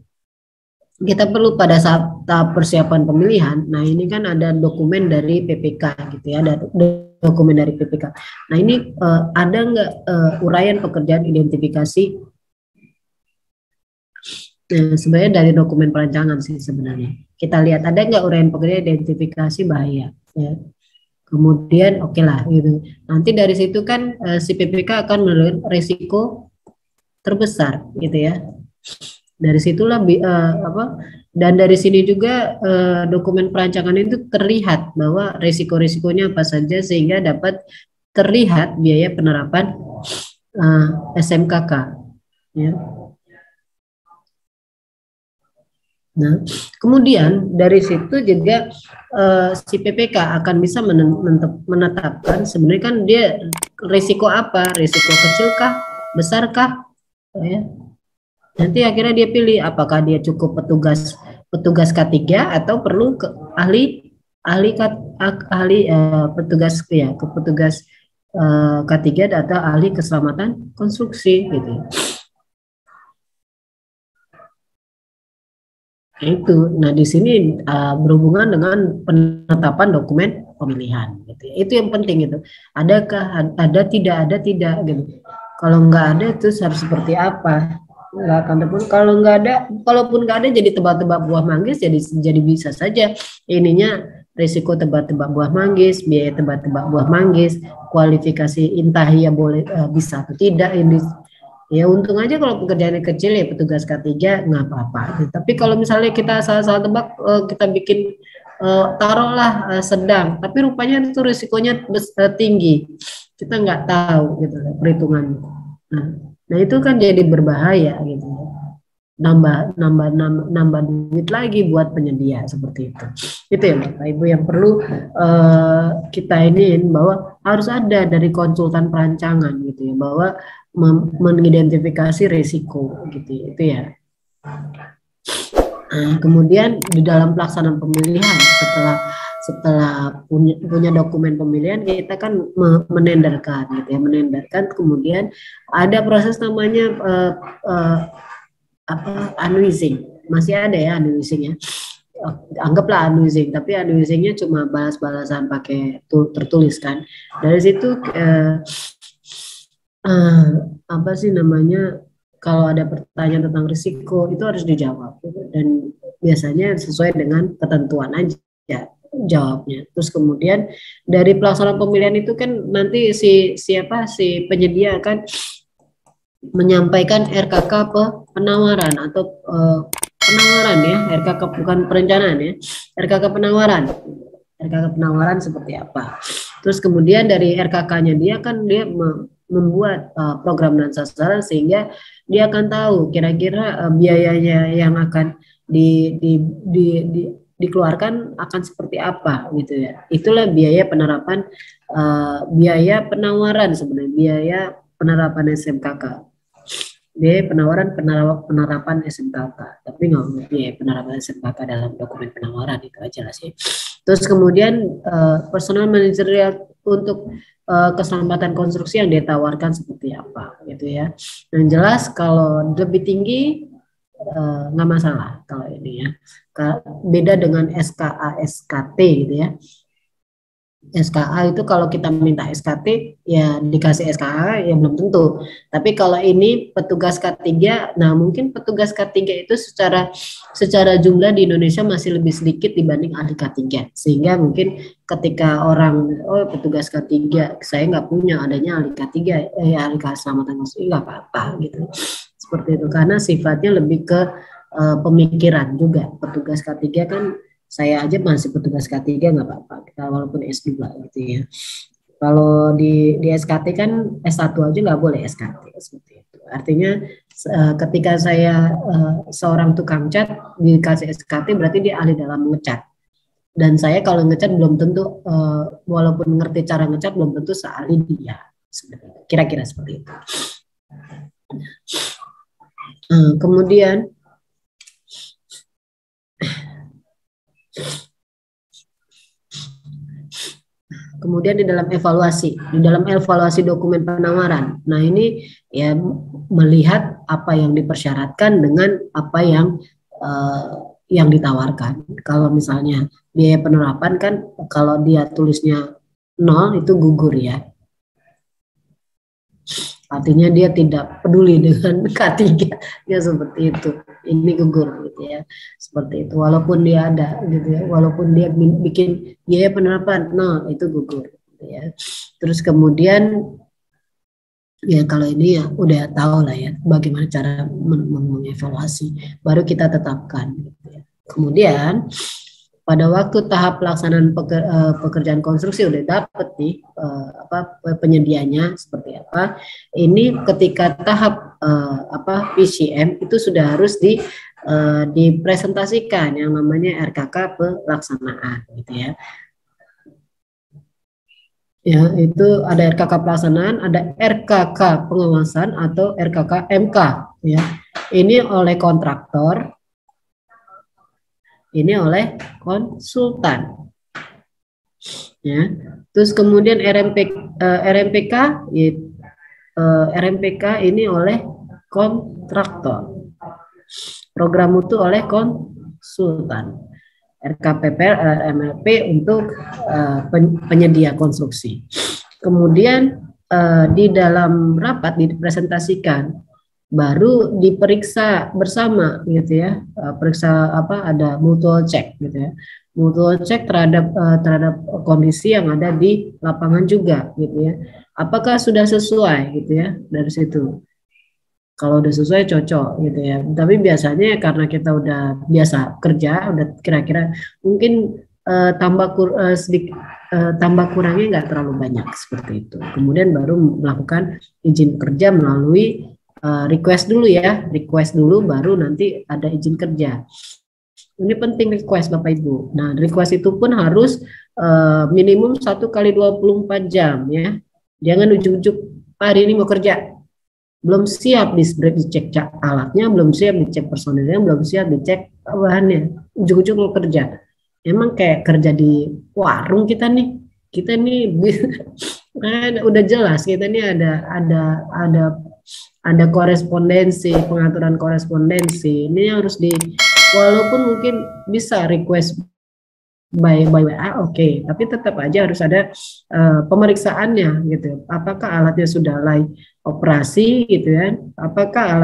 kita perlu pada saat tahap persiapan pemilihan. Nah, ini kan ada dokumen dari PPK gitu ya, ada dokumen dari PPK. Nah, ini ada nggak uraian pekerjaan identifikasi? Sebenarnya dari dokumen perancangan sih sebenarnya. Kita lihat ada nggak uraian pekerjaan identifikasi bahaya. Ya. Kemudian oke lah gitu. Nanti dari situ kan si PPK akan menilai resiko terbesar gitu ya. Dari situlah dan dari sini juga dokumen perancangan itu terlihat bahwa risiko-risikonya apa saja sehingga dapat terlihat biaya penerapan SMKK ya. Nah, kemudian dari situ juga si PPK akan bisa menetapkan sebenarnya kan dia risiko apa, risiko kecilkah, besarkah, ya. Nanti akhirnya dia pilih apakah dia cukup petugas K3 atau perlu ahli petugas ya ke petugas K3 atau ahli keselamatan konstruksi gitu. Itu. Nah, di sini berhubungan dengan penetapan dokumen pemilihan gitu. Itu yang penting itu. Adakah ada tidak gitu. Kalau nggak ada itu harus seperti apa? Nggak akan terpun. Kalau nggak ada, kalaupun nggak ada jadi tebak-tebak buah manggis jadi bisa saja ininya risiko tebak-tebak buah manggis, biaya tebak-tebak buah manggis, kualifikasi intahiyah boleh bisa atau tidak ini. Ya untung aja kalau pekerjaannya kecil ya petugas K3 nggak apa-apa. Tapi kalau misalnya kita salah-salah tebak kita bikin taruhlah sedang, tapi rupanya itu risikonya tinggi. Kita nggak tahu gitu perhitungannya. Nah itu kan jadi berbahaya gitu. Nambah duit lagi buat penyedia seperti itu. Itu ya Bapak Ibu yang perlu kita iniin bahwa harus ada dari konsultan perancangan gitu ya bahwa mengidentifikasi risiko gitu itu ya. Kemudian di dalam pelaksanaan pemilihan setelah punya dokumen pemilihan kita kan menenderkan gitu ya, menenderkan kemudian ada proses namanya unwising, masih ada ya unwising ya. Anggaplah unwising, tapi unwisingnya cuma balas-balasan pakai tertulis kan. Dari situ apa sih namanya kalau ada pertanyaan tentang risiko itu harus dijawab dan biasanya sesuai dengan ketentuan aja jawabnya. Terus kemudian dari pelaksanaan pemilihan itu kan nanti si penyedia akan menyampaikan RKK penawaran atau penawaran ya, RKK bukan perencanaan ya, RKK penawaran seperti apa. Terus kemudian dari RKK-nya dia membuat program dan sasaran sehingga dia akan tahu kira-kira biayanya yang akan dikeluarkan akan seperti apa gitu ya. Itulah biaya penerapan biaya penawaran sebenarnya, biaya penerapan SMKK. Biaya penerapan SMKK, tapi nggak biaya penerapan SMKK dalam dokumen penawaran itu aja lah sih. Terus kemudian personal manajerial untuk keselamatan konstruksi yang ditawarkan seperti apa gitu ya. Yang jelas kalau lebih tinggi nggak masalah kalau ini ya. Beda dengan SKA SKT gitu ya. SKA itu kalau kita minta SKT ya dikasih SKA ya belum tentu. Tapi kalau ini petugas K3, nah mungkin petugas K3 itu secara jumlah di Indonesia masih lebih sedikit dibanding ahli K3. Sehingga mungkin ketika orang petugas K3 saya nggak punya, adanya ahli K3 ahli keselamatan konstruksi nggak apa-apa gitu. Seperti itu karena sifatnya lebih ke pemikiran juga. Petugas K3 kan saya aja masih petugas K3 nggak apa-apa, kita walaupun S2 gitu ya. Kalau di SKT kan S1 aja nggak boleh SKT seperti itu. Artinya ketika saya seorang tukang cat dikasih SKT berarti dia ahli dalam ngecat. Dan saya kalau ngecat belum tentu, walaupun ngerti cara ngecat belum tentu seahli dia. Kira-kira seperti itu. Kemudian di dalam evaluasi dokumen penawaran. Nah ini ya melihat apa yang dipersyaratkan dengan apa yang yang ditawarkan. Kalau misalnya biaya penerapan kan kalau dia tulisnya 0 itu gugur ya. Artinya dia tidak peduli dengan K3, ya seperti itu. Ini gugur gitu ya, seperti itu. Walaupun dia ada gitu ya, walaupun dia bikin biaya penerapan, nah itu gugur gitu ya. Terus kemudian ya kalau ini ya udah tahu lah ya bagaimana cara mengevaluasi, baru kita tetapkan gitu ya. Kemudian pada waktu tahap pelaksanaan pekerjaan konstruksi udah dapet nih penyedianya seperti apa. Ini ketika tahap PCM itu sudah harus dipresentasikan yang namanya RKK pelaksanaan gitu ya. Ya, itu ada RKK pelaksanaan, ada RKK pengawasan atau RKK MK ya. Ini oleh kontraktor, ini oleh konsultan. Ya. Terus kemudian RMPK ini oleh kontraktor. Program mutu oleh konsultan. RKPP, MLP untuk penyedia konstruksi. Kemudian di dalam rapat dipresentasikan, baru diperiksa bersama gitu ya, periksa ada mutual check gitu ya, mutual check terhadap kondisi yang ada di lapangan juga gitu ya, apakah sudah sesuai gitu ya. Dari situ kalau udah sesuai cocok gitu ya, tapi biasanya karena kita udah biasa kerja, udah kira-kira mungkin tambah kurangnya nggak terlalu banyak seperti itu. Kemudian baru melakukan izin kerja melalui request dulu baru nanti ada izin kerja. Ini penting request Bapak Ibu. Nah, request itu pun harus minimum 1 kali 24 jam ya. Jangan ujuk-ujuk hari ini mau kerja. Belum siap dicek alatnya, belum siap dicek personilnya, belum siap dicek bahannya. Ujuk-ujuk mau kerja. Emang kayak kerja di warung kita nih udah jelas kita nih ada korespondensi, pengaturan korespondensi. Ini harus walaupun mungkin bisa request by WA, oke, tapi tetap aja harus ada pemeriksaannya gitu. Apakah alatnya sudah layak operasi gitu ya? Apakah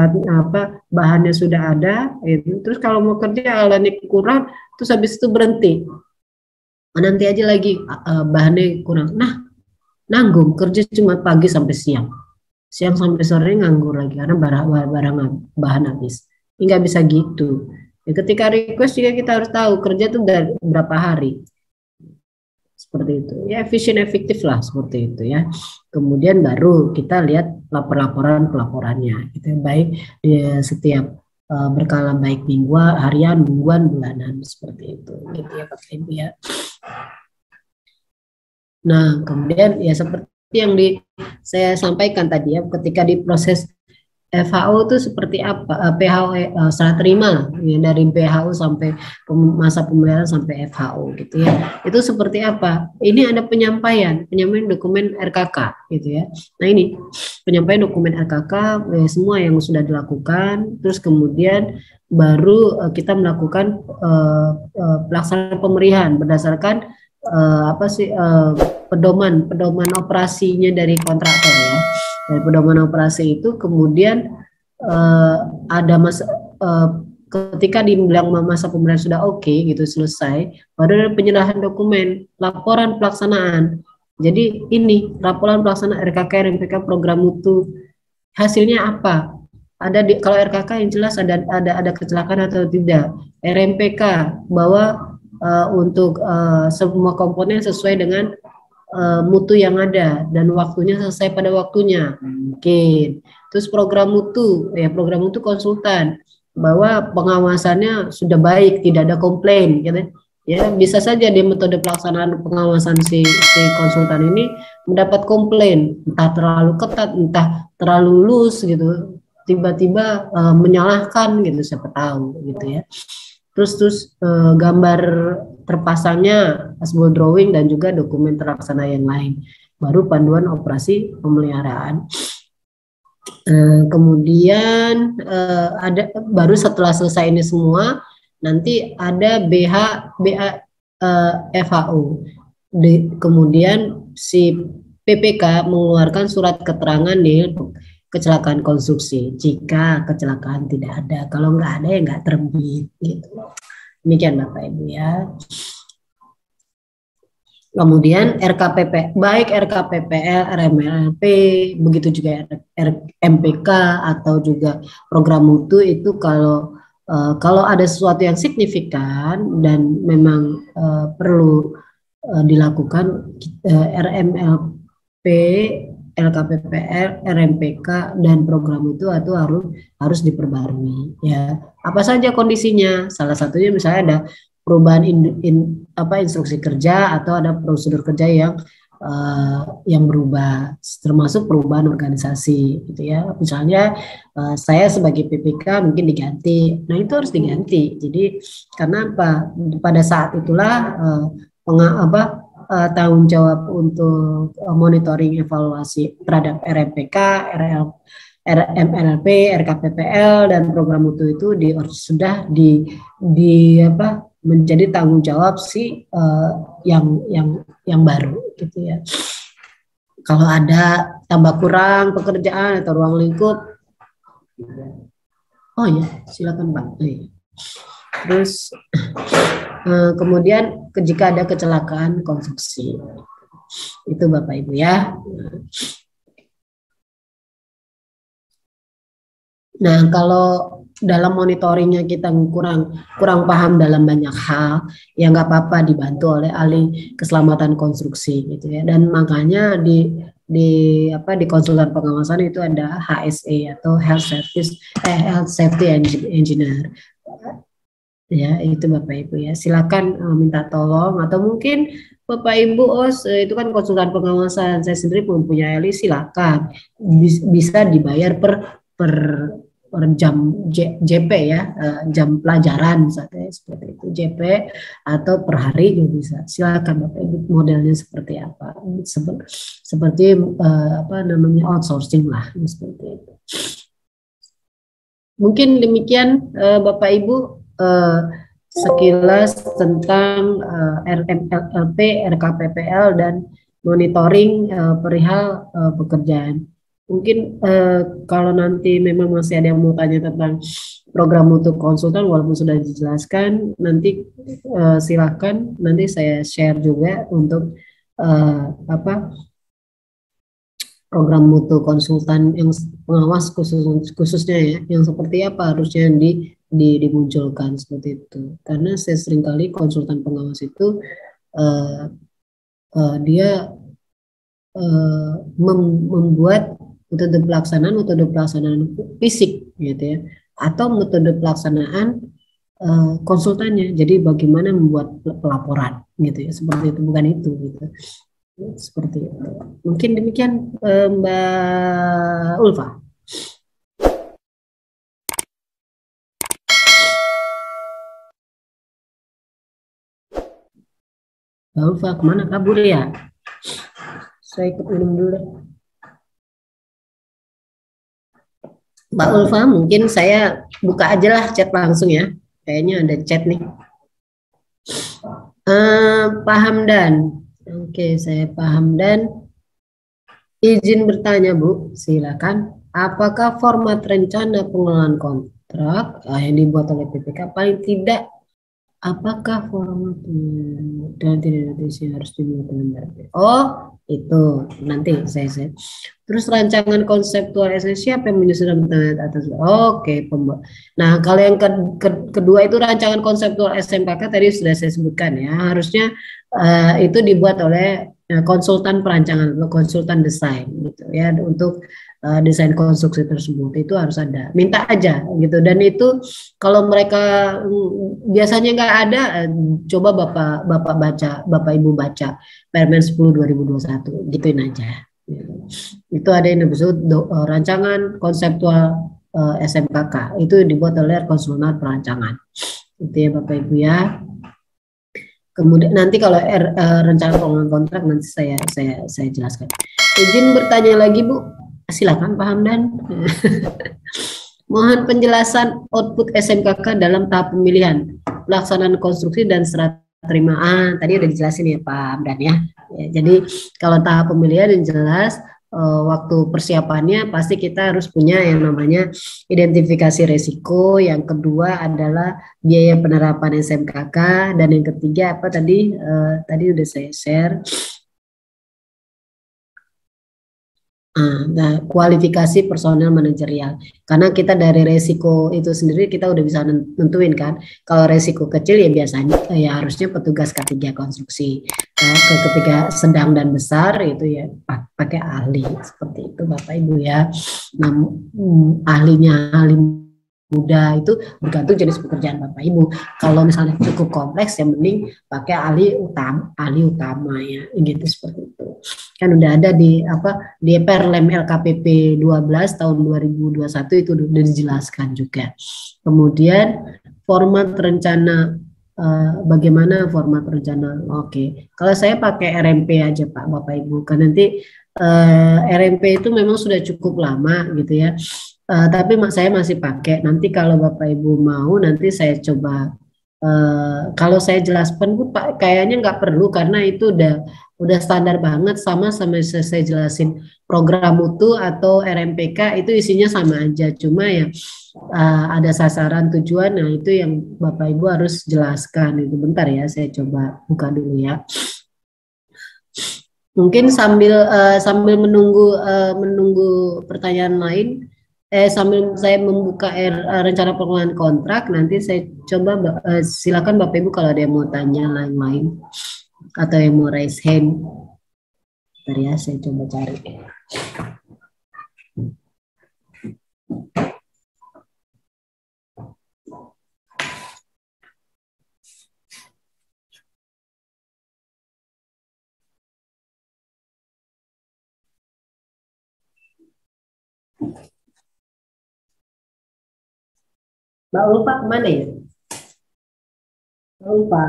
bahannya sudah ada? Gitu. Terus kalau mau kerja alatnya kurang, terus habis itu berhenti. Nanti aja lagi bahannya kurang. Nah, nanggung kerja cuma pagi sampai siang sampai sore nganggur lagi karena bahan habis. Nggak bisa gitu. Ya, ketika request juga kita harus tahu kerja itu dari berapa hari. Seperti itu. Ya efektif lah seperti itu ya. Kemudian baru kita lihat pelaporannya. Gitu. Baik setiap berkala baik harian, mingguan, bulanan seperti itu. Gitu ya Pak Ibu ya. Nah, kemudian ya seperti yang saya sampaikan tadi ya, ketika di proses FHO itu seperti apa, PHO serah terima ya, dari PHO sampai masa pemeliharaan sampai FHO gitu ya, itu seperti apa? Ini ada penyampaian dokumen RKK gitu ya. Nah ini penyampaian dokumen RKK semua yang sudah dilakukan, terus kemudian baru kita melakukan pelaksanaan pemerihan berdasarkan pedoman operasinya dari kontraktor ya. Dari pedoman operasi itu kemudian ada ketika dibilang masa pemeliharaan sudah oke gitu selesai, baru ada penyerahan dokumen laporan pelaksanaan. Jadi ini laporan pelaksanaan RKK RMPK program mutu hasilnya apa? Kalau RKK yang jelas ada kecelakaan atau tidak. RMPK bahwa untuk semua komponen sesuai dengan mutu yang ada dan waktunya selesai pada waktunya mungkin. Terus program mutu konsultan bahwa pengawasannya sudah baik, tidak ada komplain gitu. Ya bisa saja di metode pelaksanaan pengawasan si konsultan ini mendapat komplain, entah terlalu ketat, entah terlalu loose gitu, tiba-tiba menyalahkan gitu, siapa tahu gitu ya. Terus gambar terpasangnya asbol drawing dan juga dokumen terlaksana yang lain. Baru panduan operasi pemeliharaan. Kemudian baru setelah selesai ini semua, nanti ada FHU. Kemudian si PPK mengeluarkan surat keterangan di kecelakaan konstruksi. Jika kecelakaan tidak ada, kalau nggak ada ya nggak terbit. Gitu. Demikian Bapak Ibu ya. Kemudian RKPP, baik RKPPL, RMLP, begitu juga MPK atau juga program mutu itu kalau ada sesuatu yang signifikan dan memang perlu dilakukan RMLP, LKPPL, RMPK dan program itu harus diperbarui ya. Apa saja kondisinya? Salah satunya misalnya ada perubahan instruksi kerja atau ada prosedur kerja yang berubah, termasuk perubahan organisasi gitu ya. Misalnya saya sebagai PPK mungkin diganti, nah itu harus diganti. Jadi karena apa? Pada saat itulah tanggung jawab untuk monitoring evaluasi terhadap RMPK, RMLP, RKPPL dan program mutu itu sudah menjadi tanggung jawab yang baru gitu ya. Kalau ada tambah kurang pekerjaan atau ruang lingkup, oh ya silakan Pak. Terus kemudian jika ada kecelakaan konstruksi, itu Bapak Ibu ya. Nah, kalau dalam monitoringnya kita kurang paham dalam banyak hal, ya nggak apa-apa dibantu oleh ahli keselamatan konstruksi gitu ya. Dan makanya di konsultan pengawasan itu ada HSE atau Health Safety Engineer. Ya, itu Bapak Ibu ya. Silakan minta tolong atau mungkin Bapak Ibu itu kan konsultan pengawasan, saya sendiri mempunyai silakan bisa dibayar per jam JP ya, jam pelajaran misalnya seperti itu JP atau per hari juga bisa. Silakan Bapak Ibu modelnya seperti apa. Seperti outsourcing lah seperti itu. Mungkin demikian Bapak Ibu sekilas tentang RMLP, RKPPL dan monitoring perihal pekerjaan. Mungkin kalau nanti memang masih ada yang mau tanya tentang program untuk konsultan, walaupun sudah dijelaskan, nanti silakan nanti saya share juga untuk program mutu konsultan yang pengawas khususnya ya, yang seperti apa harusnya dimunculkan seperti itu. Karena saya seringkali konsultan pengawas itu dia membuat metode pelaksanaan fisik gitu ya, atau metode pelaksanaan konsultannya. Jadi bagaimana membuat pelaporan gitu ya, seperti itu, bukan itu gitu. Seperti itu. Mungkin demikian Mbak Ulfa. Mbak Ulfa kemana kabur ya? Saya ikut minum dulu. Mbak Ulfa, mungkin saya buka aja lah chat langsung ya. Kayaknya ada chat nih. Pak Hamdan. Oke, saya paham dan izin bertanya Bu, silakan. Apakah format rencana pengelolaan kontrak yang dibuat oleh PPK paling tidak? Apakah format dan tidak harus dibuat dengan baik? Oh, itu nanti saya. Terus rancangan konseptual siapa yang menyusun atas? Oke, Nah, kalau yang kedua itu rancangan konseptual SMPK tadi sudah saya sebutkan ya. Harusnya itu dibuat oleh konsultan perancangan atau konsultan desain gitu ya, untuk desain konstruksi tersebut itu harus ada, minta aja gitu. Dan itu kalau mereka biasanya nggak ada, coba Bapak Ibu baca Permen 10 2021 gituin aja. Itu ada yang disebut rancangan konseptual SMKK, itu dibuat oleh konsultan perancangan itu ya Bapak Ibu ya. Kemudian nanti kalau rencana pengelolaan kontrak nanti saya jelaskan. Izin bertanya lagi Bu, silakan Pak Hamdan. Mohon penjelasan output SMKK dalam tahap pemilihan. pelaksanaan konstruksi dan serah terimaan tadi udah dijelasin ya Pak Amdan ya. Jadi kalau tahap pemilihan yang jelas waktu persiapannya pasti kita harus punya yang namanya identifikasi resiko, yang kedua adalah biaya penerapan SMKK, dan yang ketiga apa tadi udah saya share. Nah, kualifikasi personel manajerial. Karena kita dari resiko itu sendiri kita udah bisa nentuin kan. Kalau resiko kecil ya biasanya ya harusnya petugas K3 konstruksi. Ketika sedang dan besar itu ya pakai ahli seperti itu Bapak Ibu ya. Nah, ahlinya ahli muda itu bergantung jenis pekerjaan Bapak Ibu. Kalau misalnya cukup kompleks, yang mending pakai ahli utama ya, gitu seperti itu. Kan udah ada di Perlem LKPP 12 tahun 2021 itu udah dijelaskan juga. Kemudian format rencana, bagaimana format rencana? Oke. Kalau saya pakai RMP aja Pak Bapak Ibu, kan nanti RMP itu memang sudah cukup lama gitu ya. Tapi saya masih pakai. Nanti kalau Bapak Ibu mau, nanti saya coba. Kalau saya jelaskan Bu, Pak, kayaknya nggak perlu karena itu udah standar banget, sama saya jelasin program mutu atau RMPK itu isinya sama aja. Cuma ya ada sasaran tujuan. Nah itu yang Bapak Ibu harus jelaskan. Itu bentar ya, saya coba buka dulu ya. Mungkin sambil menunggu pertanyaan lain. Sambil saya membuka rencana pengelolaan kontrak, nanti saya coba silakan Bapak Ibu kalau ada yang mau tanya lain-lain atau yang mau raise hand. Bentar ya, saya coba cari. Mbak Ulfa kemana ya? Mbak Ulfa.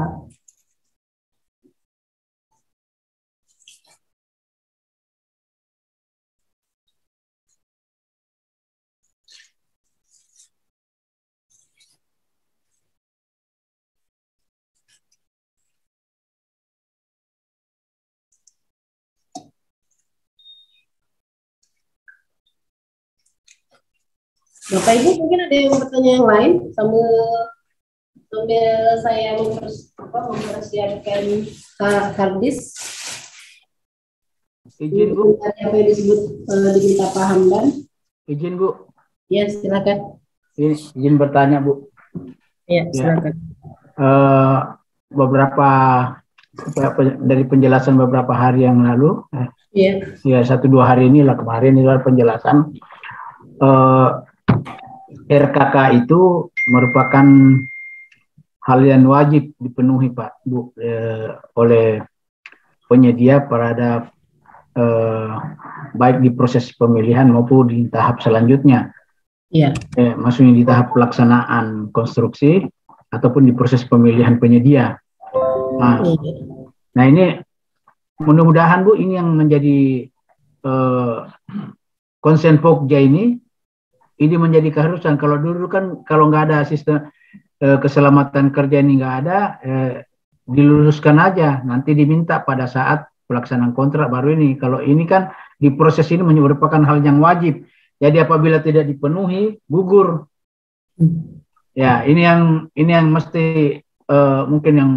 Bapak Ibu mungkin ada yang bertanya yang lain sambil saya mempersiapkan harddisk. Izin Bu. Apa yang disebut diminta Pak Hamdan? Izin Bu. Ya silakan. Izin bertanya Bu. Ya silakan. Beberapa dari penjelasan beberapa hari yang lalu, ya 1-2 hari inilah kemarin adalah penjelasan RKK itu merupakan hal yang wajib dipenuhi Pak Bu oleh penyedia terhadap baik di proses pemilihan maupun di tahap selanjutnya. Iya. Maksudnya di tahap pelaksanaan konstruksi ataupun di proses pemilihan penyedia. Nah ini mudah-mudahan Bu ini yang menjadi konsen Pokja ini menjadi keharusan. Kalau dulu kan kalau nggak ada sistem keselamatan kerja ini nggak ada, diluluskan aja, nanti diminta pada saat pelaksanaan kontrak baru ini. Kalau ini kan di proses ini merupakan hal yang wajib. Jadi apabila tidak dipenuhi, gugur. Ya, ini yang mesti mungkin yang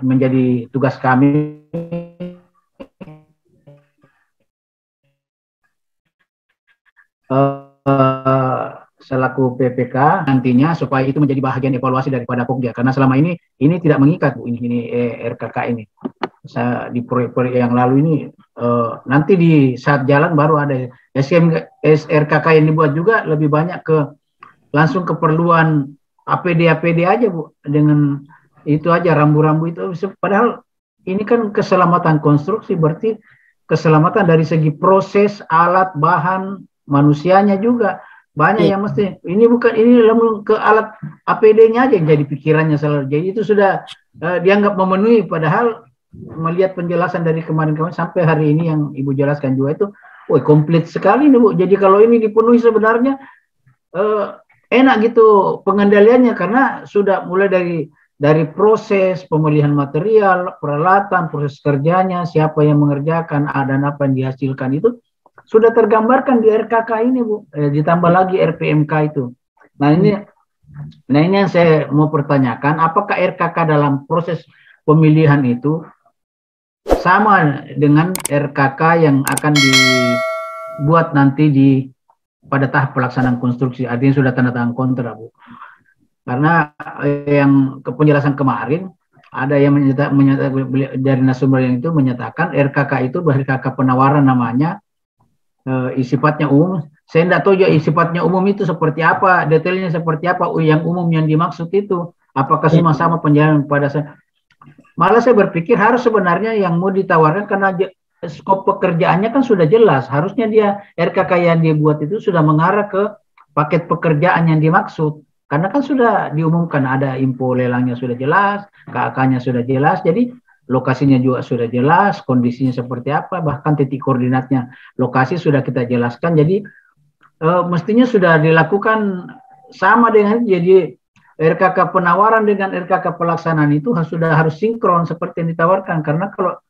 menjadi tugas kami. Selaku PPK nantinya supaya itu menjadi bahagian evaluasi daripada Pokja, karena selama ini tidak mengikat Bu ini RKK ini. Di proyek-proyek yang lalu ini nanti di saat jalan baru ada RKK yang dibuat juga lebih banyak langsung keperluan APD aja Bu, dengan itu aja rambu-rambu itu, padahal ini kan keselamatan konstruksi, berarti keselamatan dari segi proses, alat, bahan, manusianya juga banyak yang mesti ini ke alat APD-nya aja yang jadi pikirannya selalu. Jadi itu sudah dianggap memenuhi, padahal melihat penjelasan dari kemarin-kemarin sampai hari ini yang Ibu jelaskan juga itu, komplit sekali nih Bu. Jadi kalau ini dipenuhi sebenarnya enak gitu pengendaliannya, karena sudah mulai dari dari proses pemilihan material, peralatan, proses kerjanya, siapa yang mengerjakan, dan apa yang dihasilkan itu sudah tergambarkan di RKK ini, Bu. Ditambah lagi RPMK itu. Nah ini yang saya mau pertanyakan, apakah RKK dalam proses pemilihan itu sama dengan RKK yang akan dibuat nanti pada tahap pelaksanaan konstruksi, artinya sudah tanda tangan kontrak, Bu. Karena yang penjelasan kemarin ada yang menyatakan dari narasumber yang itu menyatakan RKK itu RKK penawaran namanya, sifatnya umum. Saya tidak tahu juga sifatnya umum itu seperti apa, detailnya seperti apa, yang umum yang dimaksud itu. Apakah sama-sama penjelasan pada saya. Malah saya berpikir harus sebenarnya yang mau ditawarkan, karena skop pekerjaannya kan sudah jelas. Harusnya dia RKK yang dia buat itu sudah mengarah ke paket pekerjaan yang dimaksud. Karena kan sudah diumumkan, ada info lelangnya sudah jelas, KK-nya sudah jelas, jadi lokasinya juga sudah jelas, kondisinya seperti apa, bahkan titik koordinatnya, lokasi sudah kita jelaskan. Jadi mestinya sudah dilakukan sama dengan, jadi RKK penawaran dengan RKK pelaksanaan itu sudah harus sinkron seperti yang ditawarkan. Karena kalau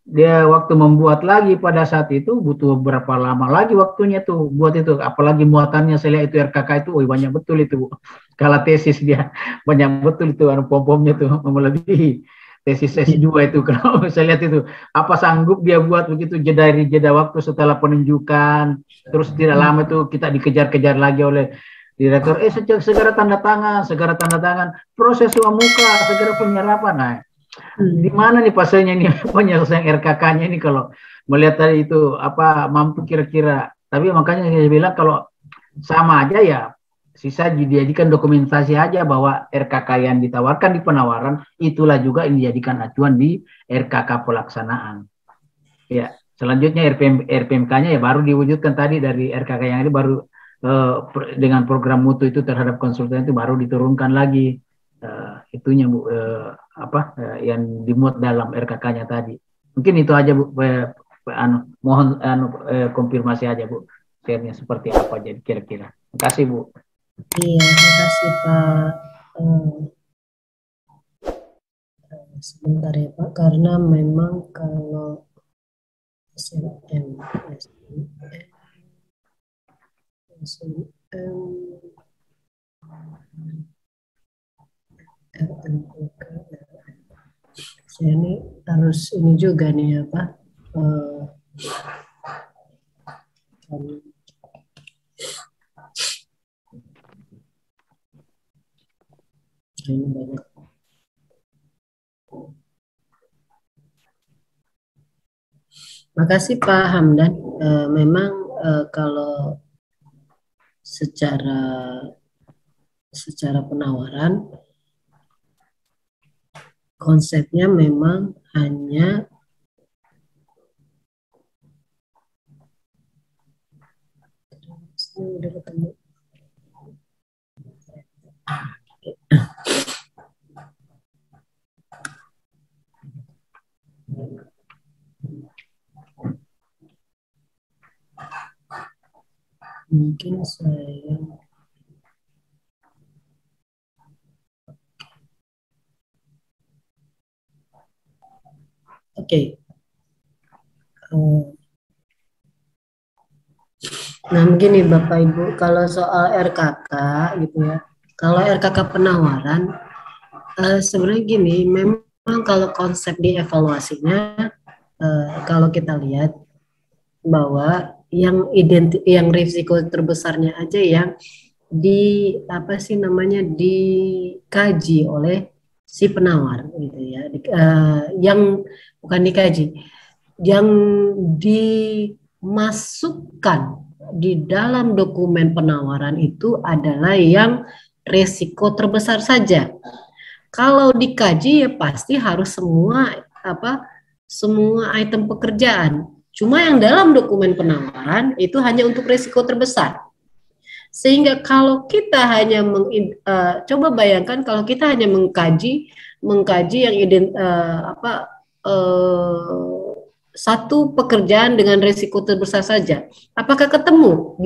dia waktu membuat lagi pada saat itu butuh berapa lama lagi waktunya tuh buat itu, apalagi muatannya saya lihat itu RKK itu banyak betul itu, Bu. Kalau tesis dia banyak betul itu, pom-pomnya tuh melebihi tesis S2 itu. Kalau saya lihat itu apa sanggup dia buat begitu jeda waktu setelah penunjukan, terus tidak lama itu kita dikejar-kejar lagi oleh direktur, segera tanda tangan, proses muka, segera penyerapan. Nah, di mana nih pasalnya ini penyelesaian RKK-nya ini kalau melihat tadi itu apa mampu kira-kira. Tapi makanya saya bilang kalau sama aja ya sisa dijadikan dokumentasi aja bahwa RKK yang ditawarkan di penawaran itulah juga yang dijadikan acuan di RKK pelaksanaan. Ya, selanjutnya RPMK-nya ya baru diwujudkan tadi dari RKK yang ini, baru dengan program mutu itu terhadap konsultan itu baru diturunkan lagi itunya, Bu, yang dimuat dalam RKK-nya tadi. Mungkin itu aja, Bu. Mohon konfirmasi aja, Bu, share-nya seperti apa jadi kira-kira. Terima kasih, Bu. Iya, terima kasih Pak. Sebentar ya Pak, karena memang kalau SNM saya ini harus ini juga nih apa ini banyak. Makasih Pak Hamdan. Memang kalau secara penawaran konsepnya memang hanya udah ketemu. Mungkin saya oke. Nah begini Bapak Ibu, kalau soal RKK gitu ya, kalau RKK penawaran sebenarnya gini, memang kalau konsep dievaluasinya kalau kita lihat bahwa yang risiko terbesarnya aja yang dikaji oleh si penawar gitu ya, yang bukan dikaji, yang dimasukkan di dalam dokumen penawaran itu adalah yang risiko terbesar saja. Kalau dikaji ya pasti harus semua item pekerjaan. Cuma yang dalam dokumen penawaran itu hanya untuk risiko terbesar. Sehingga kalau kita hanya coba bayangkan kalau kita hanya mengkaji yang satu pekerjaan dengan risiko terbesar saja, apakah ketemu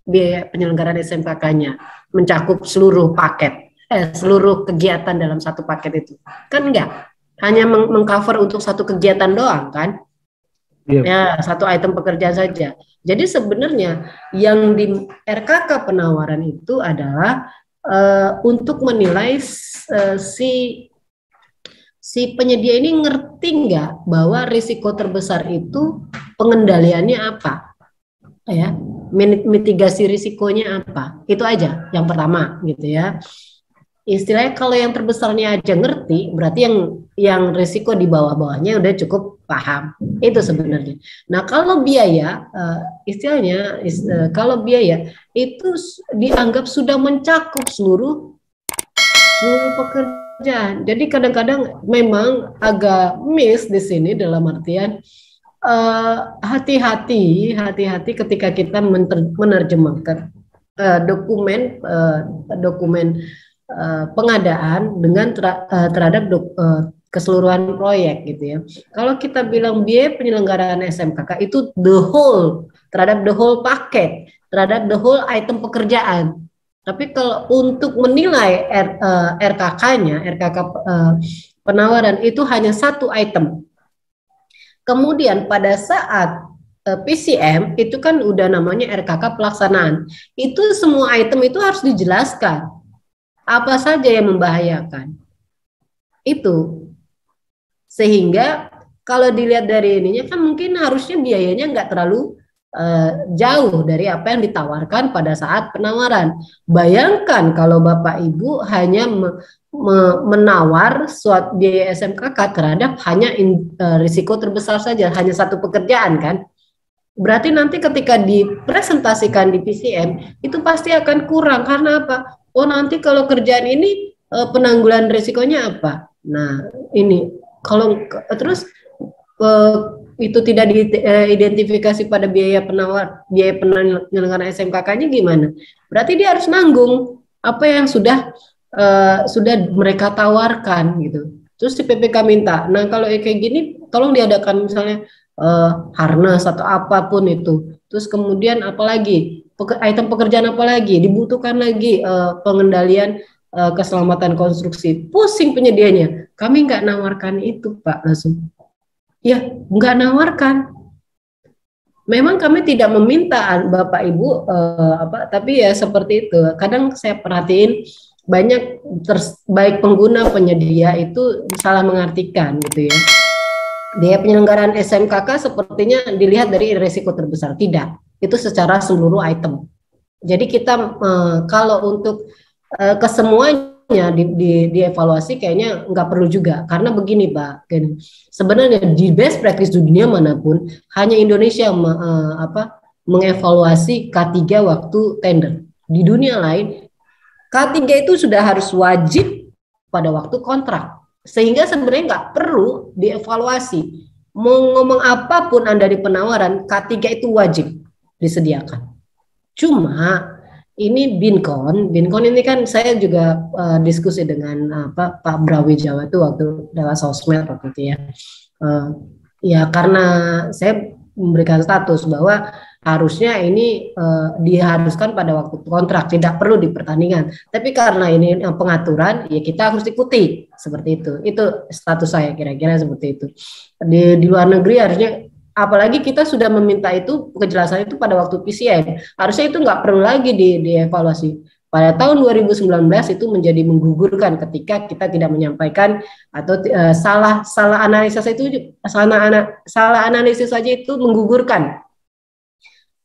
biaya penyelenggaraan SMKK-nya mencakup seluruh paket? seluruh kegiatan dalam satu paket itu. Kan enggak, hanya mengcover untuk satu kegiatan doang kan. Ya, satu item pekerjaan saja. Jadi sebenarnya yang di RKK penawaran itu adalah untuk menilai si penyedia ini ngerti nggak bahwa risiko terbesar itu pengendaliannya apa, ya, mitigasi risikonya apa, itu aja yang pertama gitu ya. Istilahnya kalau yang terbesarnya aja ngerti, berarti yang risiko di bawah-bawahnya udah cukup paham. Itu sebenarnya. Nah, kalau biaya, istilahnya kalau biaya itu dianggap sudah mencakup seluruh pekerjaan. Jadi kadang-kadang memang agak miss di sini dalam artian hati-hati ketika kita menerjemahkan dokumen pengadaan dengan terhadap keseluruhan proyek gitu ya. Kalau kita bilang biaya penyelenggaraan SMKK itu terhadap the whole paket, terhadap the whole item pekerjaan. Tapi kalau untuk menilai RKK-nya, penawaran itu hanya satu item. Kemudian pada saat PCM itu kan udah namanya RKK pelaksanaan. Itu semua item itu harus dijelaskan. Apa saja yang membahayakan itu, sehingga kalau dilihat dari ininya kan mungkin harusnya biayanya nggak terlalu jauh dari apa yang ditawarkan pada saat penawaran. Bayangkan kalau Bapak Ibu hanya menawar suatu biaya SMKK terhadap hanya risiko terbesar saja, hanya satu pekerjaan kan. Berarti nanti ketika dipresentasikan di PCM itu pasti akan kurang. Karena apa? Oh, nanti kalau kerjaan ini penanggulangan risikonya apa? Nah, ini kalau terus itu tidak diidentifikasi pada biaya penyelenggaraan SMKK-nya gimana? Berarti dia harus nanggung apa yang sudah mereka tawarkan gitu. Terus si PPK minta, nah kalau kayak gini tolong diadakan misalnya harness atau apapun itu. Terus kemudian apalagi item pekerjaan apa lagi dibutuhkan lagi pengendalian keselamatan konstruksi. Pusing penyedianya. Kami nggak nawarkan itu Pak langsung. Ya nggak nawarkan. Memang kami tidak meminta Bapak Ibu tapi ya seperti itu. Kadang saya perhatiin banyak baik pengguna penyedia itu salah mengartikan gitu ya. Biaya penyelenggaraan SMKK sepertinya dilihat dari risiko terbesar. Tidak, itu secara seluruh item. Jadi kita kalau untuk kesemuanya dievaluasi kayaknya nggak perlu juga. Karena begini Pak, sebenarnya di best practice dunia manapun hanya Indonesia mengevaluasi K3 waktu tender. Di dunia lain K3 itu sudah harus wajib pada waktu kontrak. Sehingga sebenarnya nggak perlu dievaluasi. Mau ngomong apapun Anda di penawaran, K3 itu wajib disediakan. Cuma ini Binkon ini kan saya juga diskusi dengan Pak Brawijaya itu waktu lewat sosmed waktu itu ya. Ya karena saya memberikan status bahwa harusnya ini diharuskan pada waktu kontrak, tidak perlu di pertandingan. Tapi karena ini pengaturan, ya kita harus ikuti seperti itu. Itu status saya kira-kira seperti itu. Di luar negeri harusnya, apalagi kita sudah meminta itu kejelasan itu pada waktu PCM. Harusnya itu nggak perlu lagi dievaluasi. Pada tahun 2019 itu menjadi menggugurkan ketika kita tidak menyampaikan atau salah analisis itu salah analisis saja itu menggugurkan.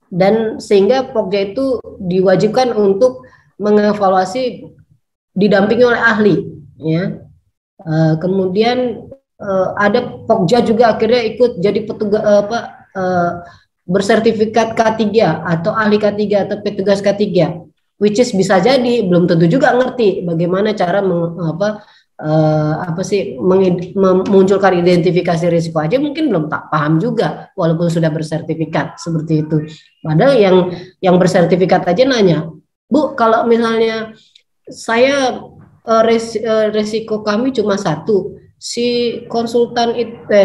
Dan sehingga Pokja itu diwajibkan untuk mengevaluasi didampingi oleh ahli ya. Kemudian ada Pokja juga akhirnya ikut jadi petugas bersertifikat K3 atau ahli K3 atau petugas K3, which is bisa jadi belum tentu juga ngerti bagaimana cara memunculkan identifikasi risiko aja mungkin belum tak paham juga walaupun sudah bersertifikat seperti itu. Padahal yang bersertifikat aja nanya, Bu, kalau misalnya saya risiko kami cuma satu, si konsultan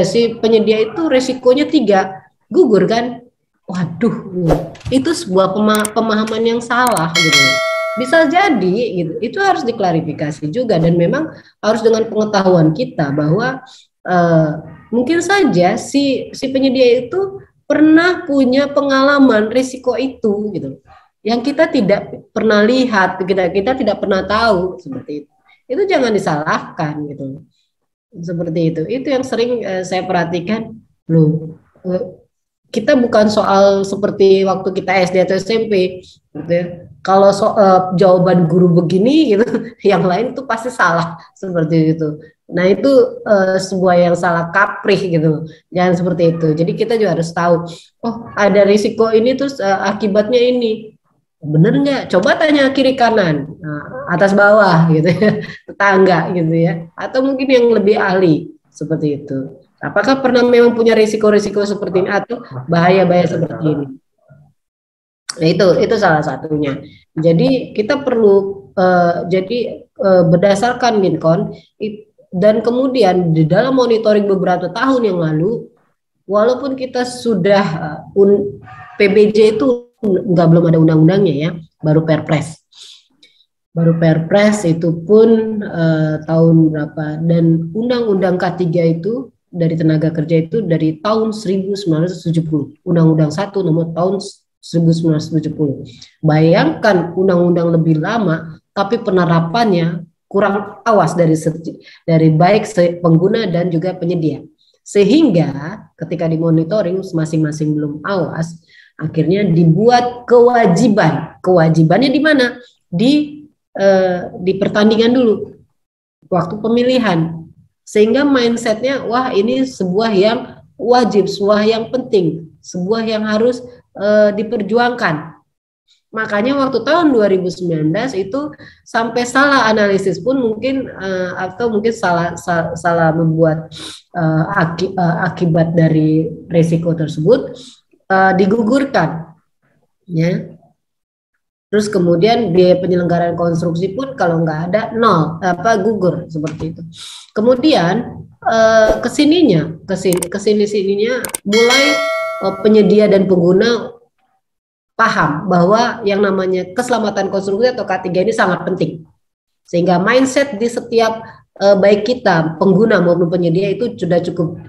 si penyedia itu risikonya 3, gugur kan? Waduh, itu sebuah pemahaman yang salah gitu. Bisa jadi gitu. Itu harus diklarifikasi juga dan memang harus dengan pengetahuan kita bahwa eh, mungkin saja si penyedia itu pernah punya pengalaman risiko itu gitu. Yang kita tidak pernah lihat, kita tidak pernah tahu seperti itu. Itu jangan disalahkan gitu. Seperti itu. Itu yang sering saya perhatikan loh. Kita bukan soal seperti waktu kita SD atau SMP gitu ya. Kalau jawaban guru begini gitu, yang lain itu pasti salah seperti itu. Nah itu sebuah yang salah kaprih gitu. Jangan seperti itu. Jadi kita juga harus tahu, oh ada risiko ini terus akibatnya ini. Bener nggak? Coba tanya kiri kanan, atas bawah gitu ya, tetangga gitu ya, atau mungkin yang lebih ahli seperti itu. Apakah pernah memang punya risiko-risiko seperti ini atau bahaya-bahaya seperti ini? Nah, itu salah satunya. Jadi kita perlu berdasarkan Ginkon dan kemudian di dalam monitoring beberapa tahun yang lalu, walaupun kita sudah PBJ itu belum ada undang-undangnya ya, baru Perpres. Baru Perpres itu pun tahun berapa, dan undang-undang K3 itu dari tenaga kerja itu dari tahun 1970, Undang-Undang 1 nomor tahun 1970. Bayangkan undang-undang lebih lama tapi penerapannya kurang awas dari baik pengguna dan juga penyedia. Sehingga ketika dimonitoring masing-masing belum awas, akhirnya dibuat kewajiban. Kewajibannya di mana? Di pertandingan dulu waktu pemilihan, sehingga mindsetnya wah ini sebuah yang wajib, sebuah yang penting, sebuah yang harus diperjuangkan. Makanya waktu tahun 2019 itu sampai salah analisis pun mungkin atau mungkin salah membuat akibat dari resiko tersebut digugurkan ya. Terus kemudian biaya penyelenggaraan konstruksi pun kalau nggak ada nol, gugur seperti itu. Kemudian kesini sininya mulai penyedia dan pengguna paham bahwa yang namanya keselamatan konstruksi atau K3 ini sangat penting. Sehingga mindset di setiap baik kita pengguna maupun penyedia itu sudah cukup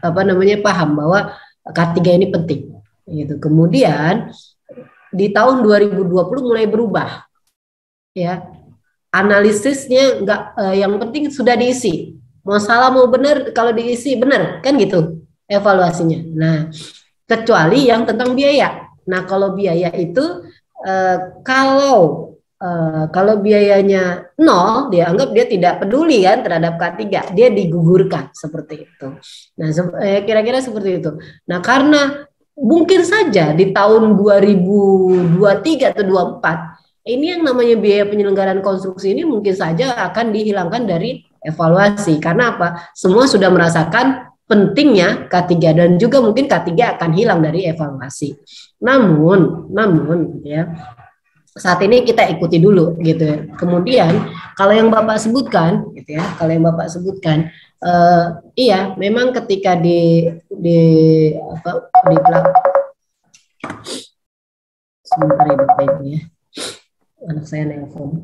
paham bahwa K3 ini penting. Gitu. Kemudian di tahun 2020 mulai berubah ya, analisisnya nggak yang penting sudah diisi, mau salah mau benar, kalau diisi benar kan gitu evaluasinya. Nah kecuali yang tentang biaya. Nah kalau biaya itu kalau biayanya nol, dia anggap dia tidak peduli kan terhadap K3, dia digugurkan seperti itu. Nah kira-kira seperti itu. Nah karena mungkin saja di tahun 2023 atau 2024 ini yang namanya biaya penyelenggaraan konstruksi ini mungkin saja akan dihilangkan dari evaluasi. Karena apa? Semua sudah merasakan pentingnya K3 dan juga mungkin K3 akan hilang dari evaluasi. Namun ya saat ini kita ikuti dulu gitu ya. Kemudian kalau yang Bapak sebutkan gitu ya, iya memang ketika di belakang sebentar ya Bapak Ibu ya. Anak saya nelpon.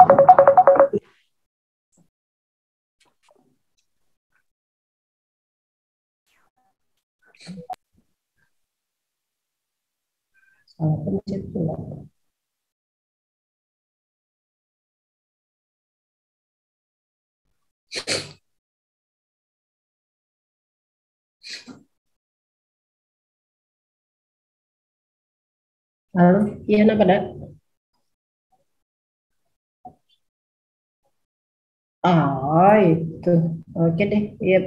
Salah pencet pula. Halo, iya kenapa dak? Oh itu, oke deh, iya,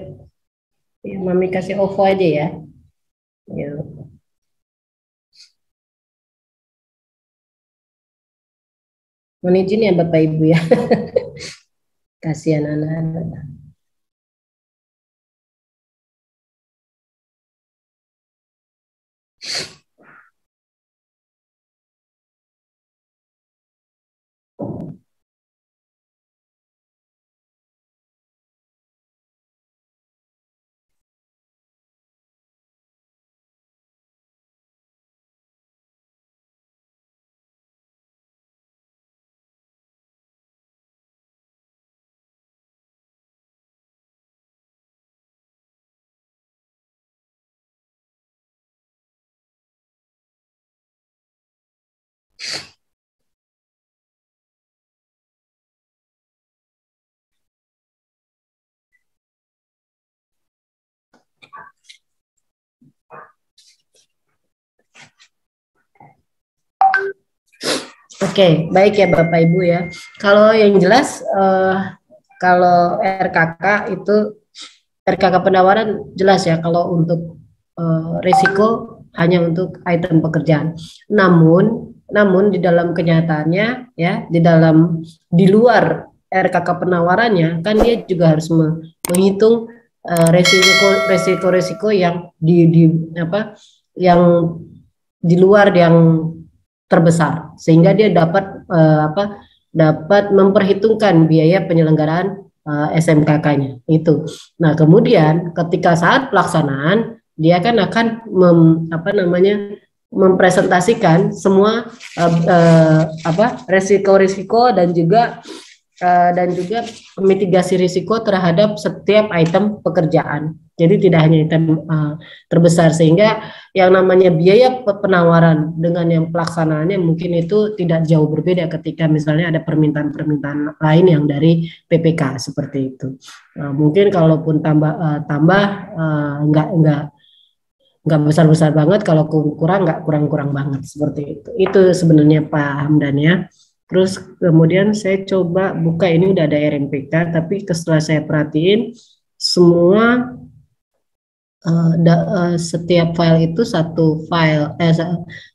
ya, Mami kasih OVO aja ya. Yuk. Mohon izin ya Bapak Ibu ya. Kasihan anak-anak. Oke, baik ya Bapak Ibu ya. Kalau yang jelas kalau RKK penawaran jelas ya kalau untuk risiko hanya untuk item pekerjaan. Namun di dalam kenyataannya ya di luar RKK penawarannya kan dia juga harus menghitung resiko-resiko yang yang di luar yang terbesar sehingga dia dapat memperhitungkan biaya penyelenggaraan SMKK-nya itu. Nah, kemudian ketika saat pelaksanaan dia kan akan mempresentasikan semua resiko-risiko dan juga mitigasi risiko terhadap setiap item pekerjaan. Jadi tidak hanya item terbesar sehingga yang namanya biaya penawaran dengan yang pelaksanaannya mungkin itu tidak jauh berbeda ketika misalnya ada permintaan-permintaan lain yang dari PPK seperti itu. Mungkin kalaupun tambah nggak besar-besar banget, kalau kurang nggak kurang-kurang banget seperti itu. Itu sebenarnya Pak Hamdan ya. Terus kemudian saya coba buka, ini udah ada RMPK, tapi setelah saya perhatiin semua setiap file itu satu file,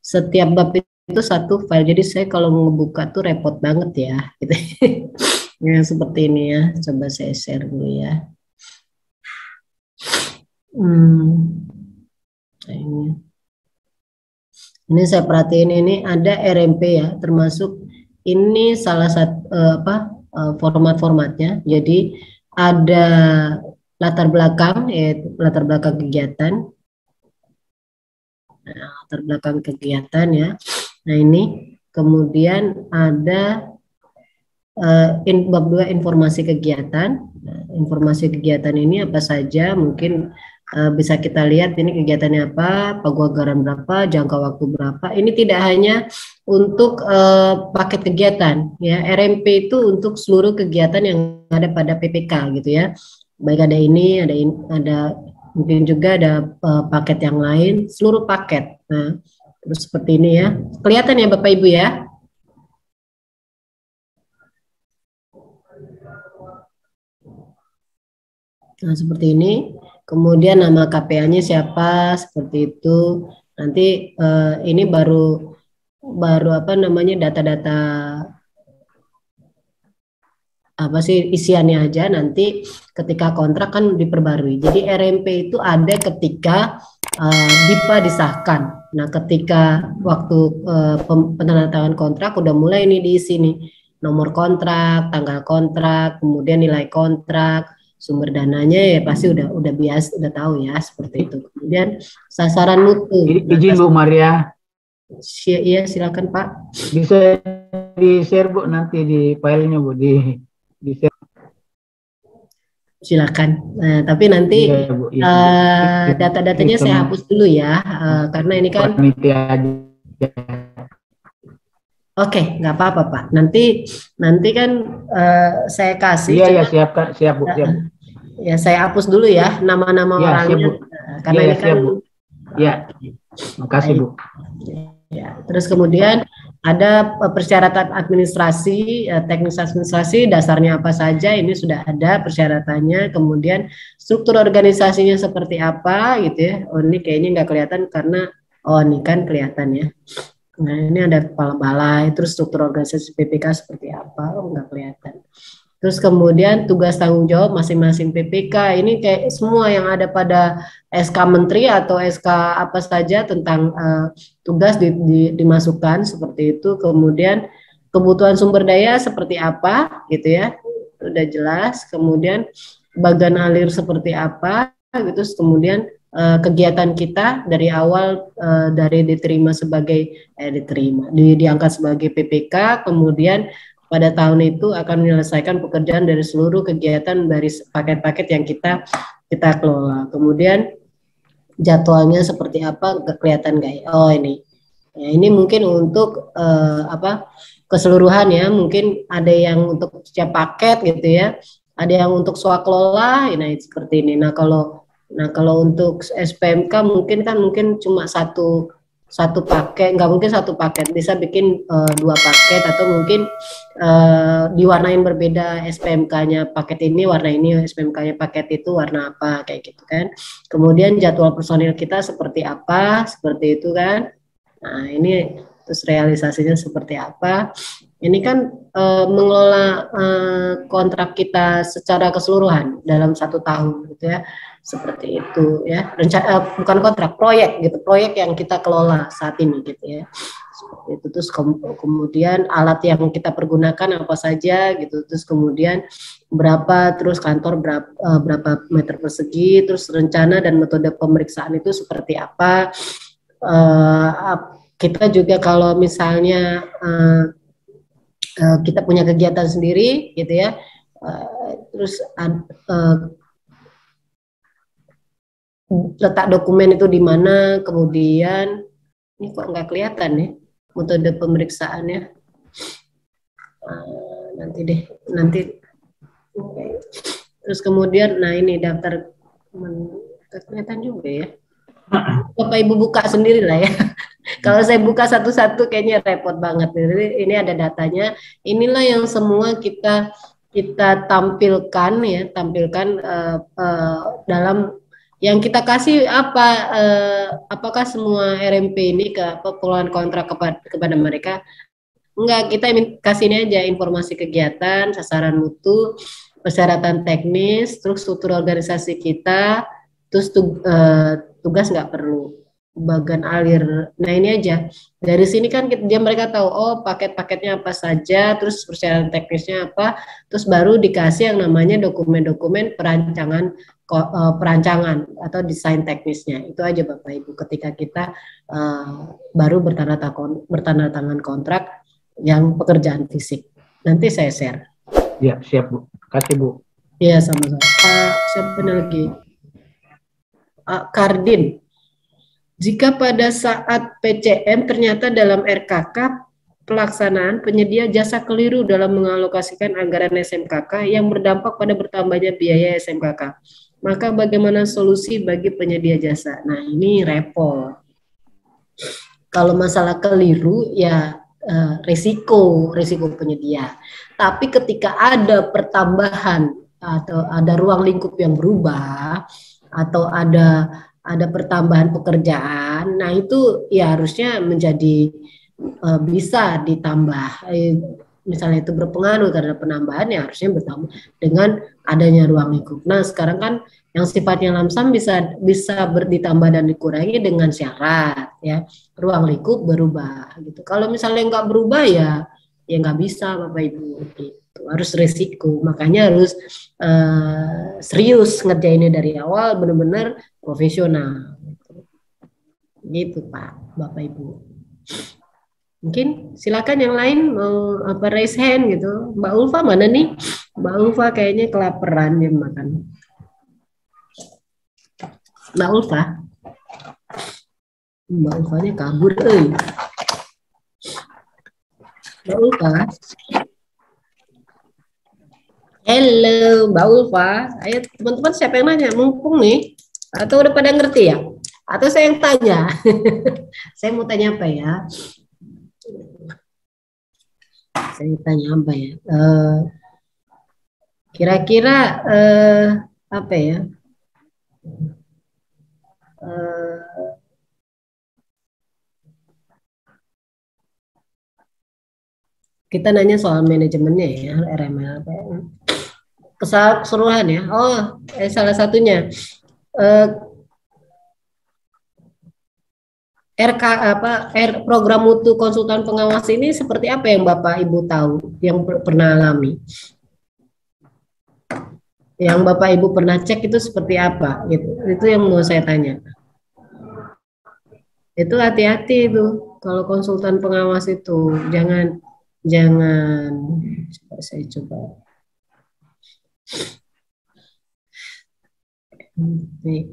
setiap bab itu satu file. Jadi saya kalau ngebuka tuh repot banget ya, gitu. Ya seperti ini ya. Coba saya share dulu ya. Ini saya perhatiin ini ada RMP ya, termasuk ini salah satu format-formatnya. Jadi ada latar belakang, yaitu latar belakang kegiatan. Nah, latar belakang kegiatan ya. Nah ini kemudian ada bab 2 informasi kegiatan. Nah, informasi kegiatan ini apa saja? Mungkin bisa kita lihat ini kegiatannya apa, anggaran berapa, jangka waktu berapa. Ini tidak hanya untuk paket kegiatan ya, RMP itu untuk seluruh kegiatan yang ada pada PPK gitu ya. Baik ada mungkin juga ada paket yang lain, seluruh paket. Nah, terus seperti ini ya. Kelihatan ya Bapak Ibu ya? Nah, seperti ini. Kemudian nama KPA-nya siapa, seperti itu. Nanti ini baru data-data isiannya aja, nanti ketika kontrak kan diperbarui. Jadi RMP itu ada ketika DIPA disahkan. Nah, ketika waktu penandatanganan kontrak udah mulai ini diisi nih, nomor kontrak, tanggal kontrak, kemudian nilai kontrak, sumber dananya ya pasti udah biasa, udah tahu ya seperti itu. Kemudian sasaran mutu. Izin Bu Maria. Iya silakan Pak. Bisa di share Bu nanti di filenya Bu di share. Silakan. Nah, tapi nanti data-datanya saya hapus dulu ya, karena ini kan. Oke, nggak apa-apa Pak. Nanti kan saya kasih. Iya, siap Bu. Ya saya hapus dulu ya nama-nama orangnya, karena ini kan. Bu. Ya, makasih Bu. Ya, terus kemudian ada persyaratan administrasi, teknis administrasi, dasarnya apa saja, ini sudah ada persyaratannya. Kemudian struktur organisasinya seperti apa gitu ya. Oh ini kayaknya nggak kelihatan karena, oh ini kan kelihatan ya. Nah ini ada kepala balai, terus struktur organisasi PPK seperti apa, oh nggak kelihatan. Terus kemudian tugas tanggung jawab masing-masing PPK, ini kayak semua yang ada pada SK Menteri atau SK apa saja tentang tugas dimasukkan seperti itu. Kemudian kebutuhan sumber daya seperti apa gitu ya, udah jelas. Kemudian bagan alir seperti apa gitu. Kemudian kegiatan kita dari awal dari diangkat sebagai PPK, kemudian pada tahun itu akan menyelesaikan pekerjaan dari seluruh kegiatan dari paket-paket yang kita kelola. Kemudian jadwalnya seperti apa, kelihatan nggak? Oh ini, ya, ini mungkin untuk keseluruhan ya. Mungkin ada yang untuk setiap paket gitu ya, ada yang untuk swakelola. Nah seperti ini. Nah kalau untuk SPMK mungkin cuma satu satu paket, nggak mungkin satu paket, bisa bikin dua paket atau mungkin diwarnain berbeda SPMK-nya paket ini warna ini, SPMK-nya paket itu warna apa kayak gitu kan. Kemudian jadwal personil kita seperti apa, seperti itu kan. Nah ini terus realisasinya seperti apa. Ini kan mengelola kontrak kita secara keseluruhan dalam 1 tahun gitu ya, seperti itu ya. Bukan kontrak, proyek gitu, proyek yang kita kelola saat ini gitu ya. Seperti itu. Terus kemudian alat yang kita pergunakan apa saja gitu. Terus kemudian berapa, terus kantor berapa meter persegi, terus rencana dan metode pemeriksaan itu seperti apa. Kita juga kalau misalnya kita punya kegiatan sendiri gitu ya, terus letak dokumen itu di mana, kemudian ini kok nggak kelihatan ya metode pemeriksaannya. Nanti deh, nanti. Terus kemudian, nah ini daftar, kelihatan juga ya. Bapak Ibu buka sendiri lah ya. Kalau saya buka satu-satu kayaknya repot banget. Jadi ini ada datanya. Inilah yang semua kita tampilkan ya, tampilkan dalam yang kita kasih apa, apakah semua RMP ini ke pengelolaan kontrak kepada mereka? Enggak, kita kasih ini aja informasi kegiatan, sasaran mutu, persyaratan teknis, terus struktur organisasi kita, terus tugas nggak perlu, bagan alir. Nah ini aja. Dari sini kan mereka tahu, oh paket-paketnya apa saja, terus persyaratan teknisnya apa, terus baru dikasih yang namanya dokumen-dokumen perancangan atau desain teknisnya. Itu aja Bapak Ibu ketika kita baru bertanda tangan kontrak yang pekerjaan fisik. Nanti saya share. Ya, siap Bu. Kasih Bu. Iya, sama-sama. Pak, siapa lagi? Kardin. Jika pada saat PCM ternyata dalam RKK pelaksanaan penyedia jasa keliru dalam mengalokasikan anggaran SMKK yang berdampak pada bertambahnya biaya SMKK, maka bagaimana solusi bagi penyedia jasa? Nah, ini repot. Kalau masalah keliru ya risiko penyedia. Tapi ketika ada pertambahan atau ada ruang lingkup yang berubah atau ada pertambahan pekerjaan, nah itu ya harusnya menjadi bisa ditambah. Misalnya itu berpengaruh karena penambahan ya harusnya bertambah dengan adanya ruang lingkup. Nah sekarang kan yang sifatnya lamsam bisa ditambah dan dikurangi dengan syarat ya, ruang lingkup berubah gitu. Kalau misalnya nggak berubah ya nggak bisa Bapak Ibu gitu. Harus resiko, makanya harus serius ngerjainnya dari awal, benar-benar profesional gitu Pak Bapak Ibu. Mungkin silakan yang lain mau apa, raise hand gitu. Mbak Ulfa mana nih? Mbak Ulfa kayaknya kelaparan dia makan. Mbak Ulfa. Mbak Ulfanya kabur, Mbak Ulfa. Halo, Mbak Ulfa. Ayo teman-teman siapa yang nanya? Mumpung nih. Atau udah pada ngerti ya? Atau saya yang tanya? Saya mau tanya apa ya? Saya mau tanya apa ya? Kira-kira apa ya? Kita nanya soal manajemennya ya, RML. Keseluruhan ya. Oh, salah satunya. Program mutu konsultan pengawas ini seperti apa yang Bapak Ibu tahu, yang pernah alami? Yang Bapak Ibu pernah cek itu seperti apa gitu. Itu yang mau saya tanya. Itu hati-hati itu kalau konsultan pengawas itu jangan coba saya coba nih.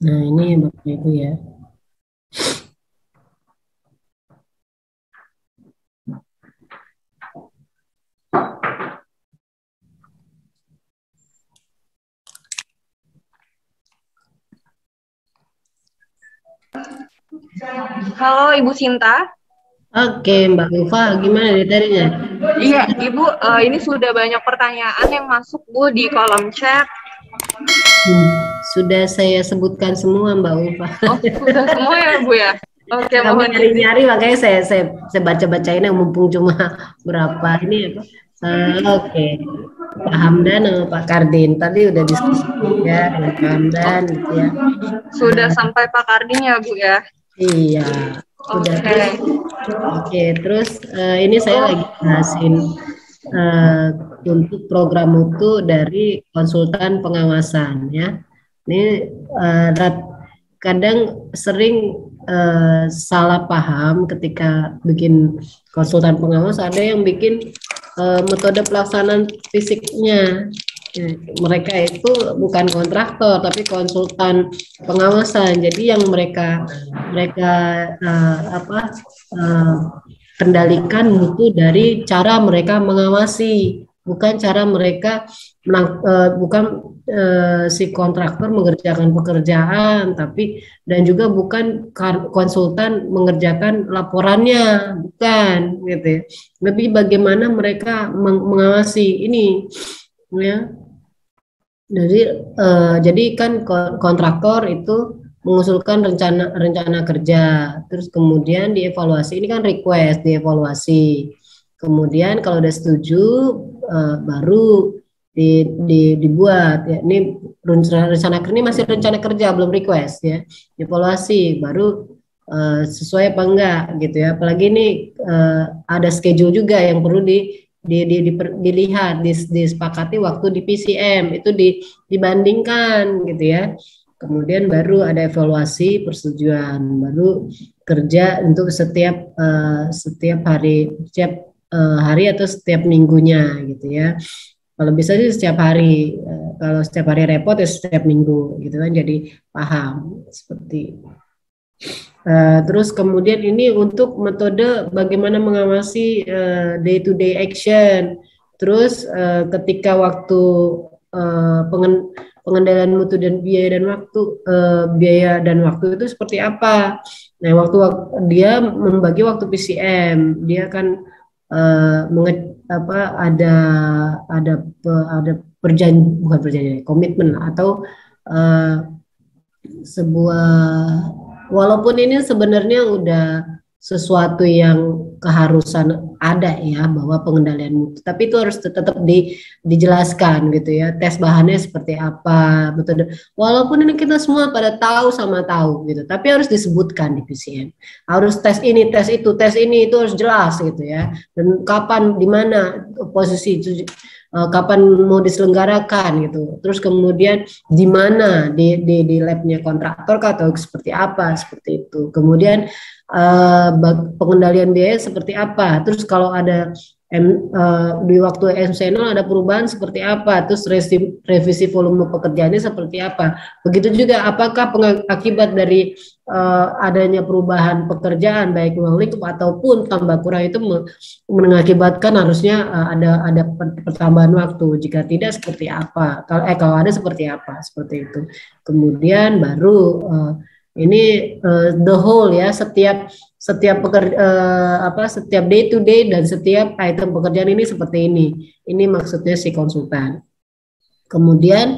Nah, ini Bapak Ibu ya. Halo Ibu Sinta. Oke, Mbak Ufa, gimana detailnya? Iya, Ibu, ini sudah banyak pertanyaan yang masuk Bu di kolom chat. Sudah saya sebutkan semua, Mbak Ufa. Oh, sudah semua ya Bu ya? Oke, Kami mohon izin. nyari-nyari, makanya saya baca-bacain yang mumpung cuma berapa ini apa. Oke, Pak Hamdan sama Pak Kardin tadi udah diskusi ya dengan Pak Hamdan gitu ya. Sudah sampai Pak Kardin ya Bu ya? Iya, sudah. Oke. Terus oke, terus ini saya lagi jelasin eh, untuk program mutu dari konsultan pengawasan ya. Ini kadang sering salah paham ketika bikin konsultan pengawas. Ada yang bikin metode pelaksanaan fisiknya. Mereka itu bukan kontraktor tapi konsultan pengawasan. Jadi yang mereka uh, kendalikan mutu dari cara mereka mengawasi, bukan cara mereka bukan si kontraktor mengerjakan pekerjaan, tapi dan juga bukan konsultan mengerjakan laporannya, bukan gitu ya. Lebih bagaimana mereka mengawasi ini ya. Jadi kan kontraktor itu mengusulkan rencana kerja, terus kemudian dievaluasi. Ini kan request dievaluasi. Kemudian kalau udah setuju baru dibuat ya. Ini rencana kerja ini masih rencana kerja belum request ya. Dievaluasi baru sesuai apa enggak gitu ya. Apalagi ini ada schedule juga yang perlu dilihat, disepakati waktu di PCM itu dibandingkan gitu ya. Kemudian baru ada evaluasi persetujuan, baru kerja untuk setiap hari atau setiap minggunya gitu ya. Kalau bisa sih setiap hari, kalau setiap hari repot ya setiap minggu gitu kan, jadi paham seperti. Terus kemudian ini untuk metode bagaimana mengawasi day to day action. Terus ketika waktu pengendalian mutu dan biaya dan waktu itu seperti apa. Nah, waktu dia membagi waktu PCM, dia kan ada perjanjian, bukan perjanjian, komitmen atau sebuah, walaupun ini sebenarnya udah sesuatu yang keharusan ada ya bahwa pengendalian mutu, tapi itu harus tetap dijelaskan gitu ya, tes bahannya seperti apa, metode, walaupun ini kita semua pada tahu sama tahu gitu, tapi harus disebutkan di PCM, harus tes ini, tes itu, tes ini, itu harus jelas gitu ya, dan kapan, di mana posisi itu, kapan mau diselenggarakan gitu. Terus kemudian di mana di labnya kontraktor atau seperti apa, seperti itu. Kemudian pengendalian biaya seperti apa. Terus kalau ada di waktu MC0 ada perubahan seperti apa, terus revisi volume pekerjaannya seperti apa. Begitu juga apakah akibat dari adanya perubahan pekerjaan baik ruang lingkup ataupun tambah kurang itu mengakibatkan harusnya ada pertambahan waktu. Jika tidak seperti apa? Kalau ada seperti apa? Seperti itu. Kemudian baru ini the whole ya, setiap setiap day to day dan setiap item pekerjaan ini seperti ini. Ini maksudnya si konsultan. Kemudian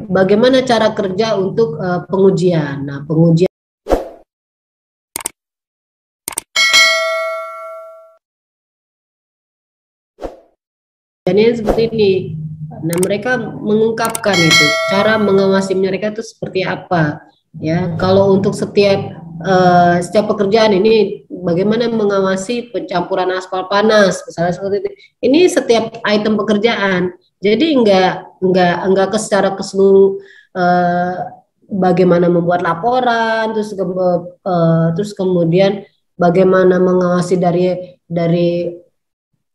bagaimana cara kerja untuk pengujian. Nah, pengujian ini seperti ini. Nah, mereka mengungkapkan itu, cara mengawasi mereka itu seperti apa. Ya, kalau untuk setiap pekerjaan ini bagaimana mengawasi pencampuran aspal panas, misalnya seperti itu. Ini setiap item pekerjaan. Jadi enggak secara keseluruh bagaimana membuat laporan, terus kemudian bagaimana mengawasi dari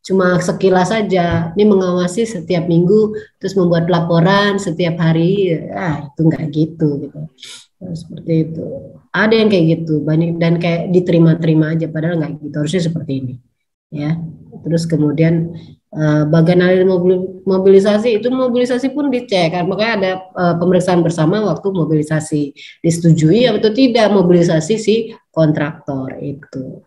cuma sekilas saja. Ini mengawasi setiap minggu, terus membuat laporan setiap hari. Itu nggak gitu gitu. Seperti itu. Ada yang kayak gitu, banyak dan kayak diterima-terima aja, padahal nggak gitu. Harusnya seperti ini, ya. Terus kemudian bagian dari mobilisasi itu mobilisasi pun dicek kan, makanya ada pemeriksaan bersama waktu mobilisasi disetujui atau tidak mobilisasi si kontraktor itu.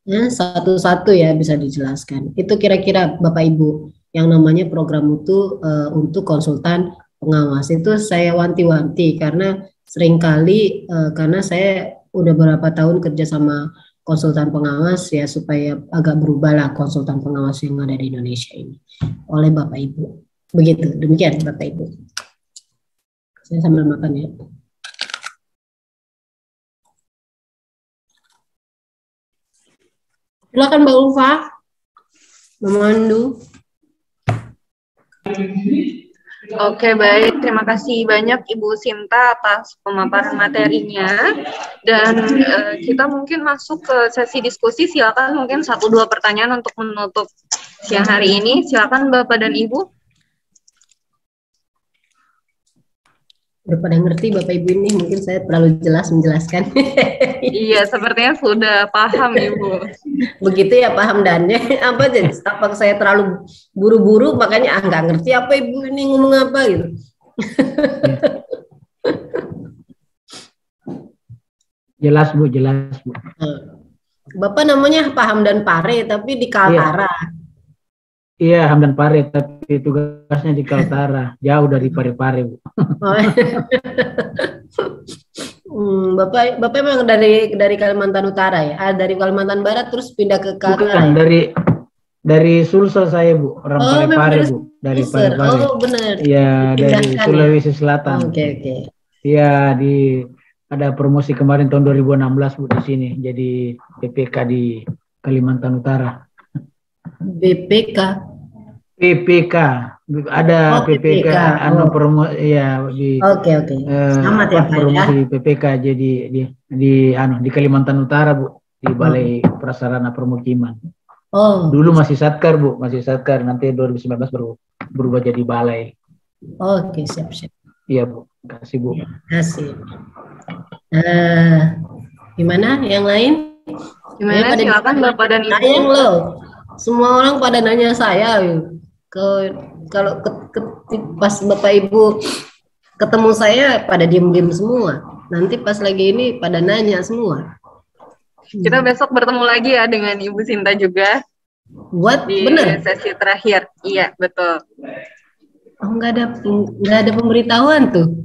Ya, satu-satu ya bisa dijelaskan. Itu kira-kira Bapak Ibu yang namanya program mutu untuk konsultan pengawas itu saya wanti-wanti karena seringkali karena saya udah berapa tahun kerja sama konsultan pengawas ya supaya agak berubahlah konsultan pengawas yang ada di Indonesia ini oleh Bapak Ibu. Begitu, demikian Bapak Ibu. Saya sambil makan ya. Silakan Mbak Ulfa memandu. Oke, baik. Terima kasih banyak Ibu Sinta atas pemaparan materinya. Dan kita mungkin masuk ke sesi diskusi. Silakan mungkin 1-2 pertanyaan untuk menutup siang hari ini. Silakan Bapak dan Ibu. Udah pada ngerti Bapak Ibu ini, mungkin saya terlalu jelas menjelaskan. Iya, sepertinya sudah paham Ibu. Begitu ya paham dan apa jadi? Apa saya terlalu buru-buru makanya nggak ngerti apa Ibu ini ngomong apa gitu. Jelas Bu, jelas Bu. Bapak namanya Pak Hamdan Pare tapi di Kaltara. Iya, Hamdan Pare, tapi tugasnya di Kaltara, jauh dari Pare-Pare, Bu. Bapak memang dari Kalimantan Utara ya? Dari Kalimantan Barat terus pindah ke Kaltara. Bukan, ya? dari Sulsel saya, Bu, orang Pare-Pare, Bu, dari Pare-Pare. Oh, benar. Iya, dari Sulawesi Selatan. Oke. Iya, ada promosi kemarin tahun 2016, Bu, di sini, jadi PPK di Kalimantan Utara. PPK ada PPK promosi ya di Oke. Selamat ya Pak promosi ya. PPK jadi di Kalimantan Utara, Bu, di Balai Prasarana Permukiman. Dulu masih Satkar, Bu, nanti 2019 baru berubah jadi balai. Oke, siap. Iya, Bu. Terima kasih, Bu. Kasih. Gimana yang lain? Gimana? Silakan Bapak dan Ibu. Sayang loh. Semua orang pada nanya saya, kalau pas Bapak Ibu ketemu saya pada diem-diem semua. Nanti pas lagi ini pada nanya semua. Kita besok bertemu lagi ya dengan Ibu Sinta juga. Di sesi terakhir. Iya, betul. Oh, nggak ada pemberitahuan tuh.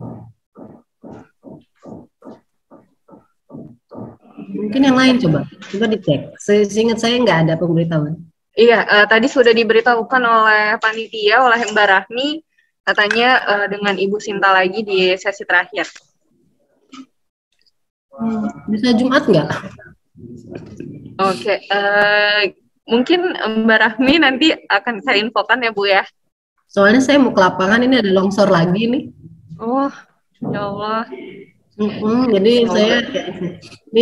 Mungkin yang lain coba dicek. Seingat saya nggak ada pemberitahuan. Iya, tadi sudah diberitahukan oleh panitia, oleh Mbak Rahmi, katanya dengan Ibu Sinta lagi di sesi terakhir. Bisa Jumat nggak? Oke, mungkin Mbak Rahmi nanti akan saya infokan ya Bu ya. Soalnya saya mau ke lapangan, ini ada longsor lagi nih. Oh, ya Allah. Jadi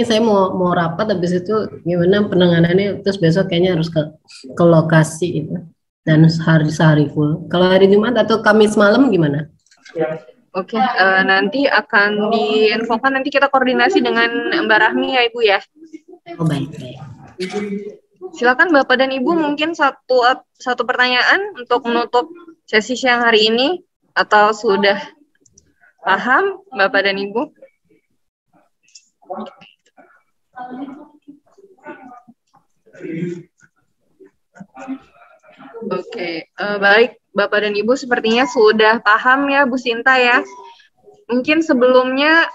saya mau rapat, habis itu gimana penanganannya, terus besok kayaknya harus ke lokasi itu dan sehari full. Kalau hari Jumat atau Kamis malam gimana? Oke, nanti akan diinfokan, nanti kita koordinasi dengan Mbak Rahmi ya Ibu ya. Oh baik. Silakan Bapak dan Ibu, mungkin satu pertanyaan untuk menutup sesi siang hari ini, atau sudah paham Bapak dan Ibu? Oke, baik Bapak dan Ibu, sepertinya sudah paham ya Bu Sinta ya. Mungkin sebelumnya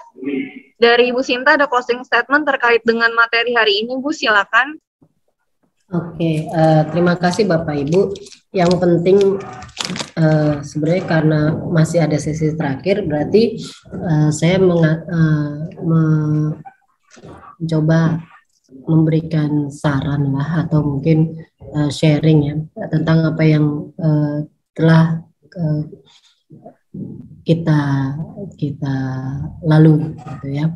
dari Ibu Sinta ada closing statement terkait dengan materi hari ini, Bu, silakan. Oke, terima kasih Bapak Ibu. Yang penting sebenarnya karena masih ada sesi terakhir, berarti saya mencoba memberikan saran lah, atau mungkin sharing ya tentang apa yang telah kita lalui gitu ya.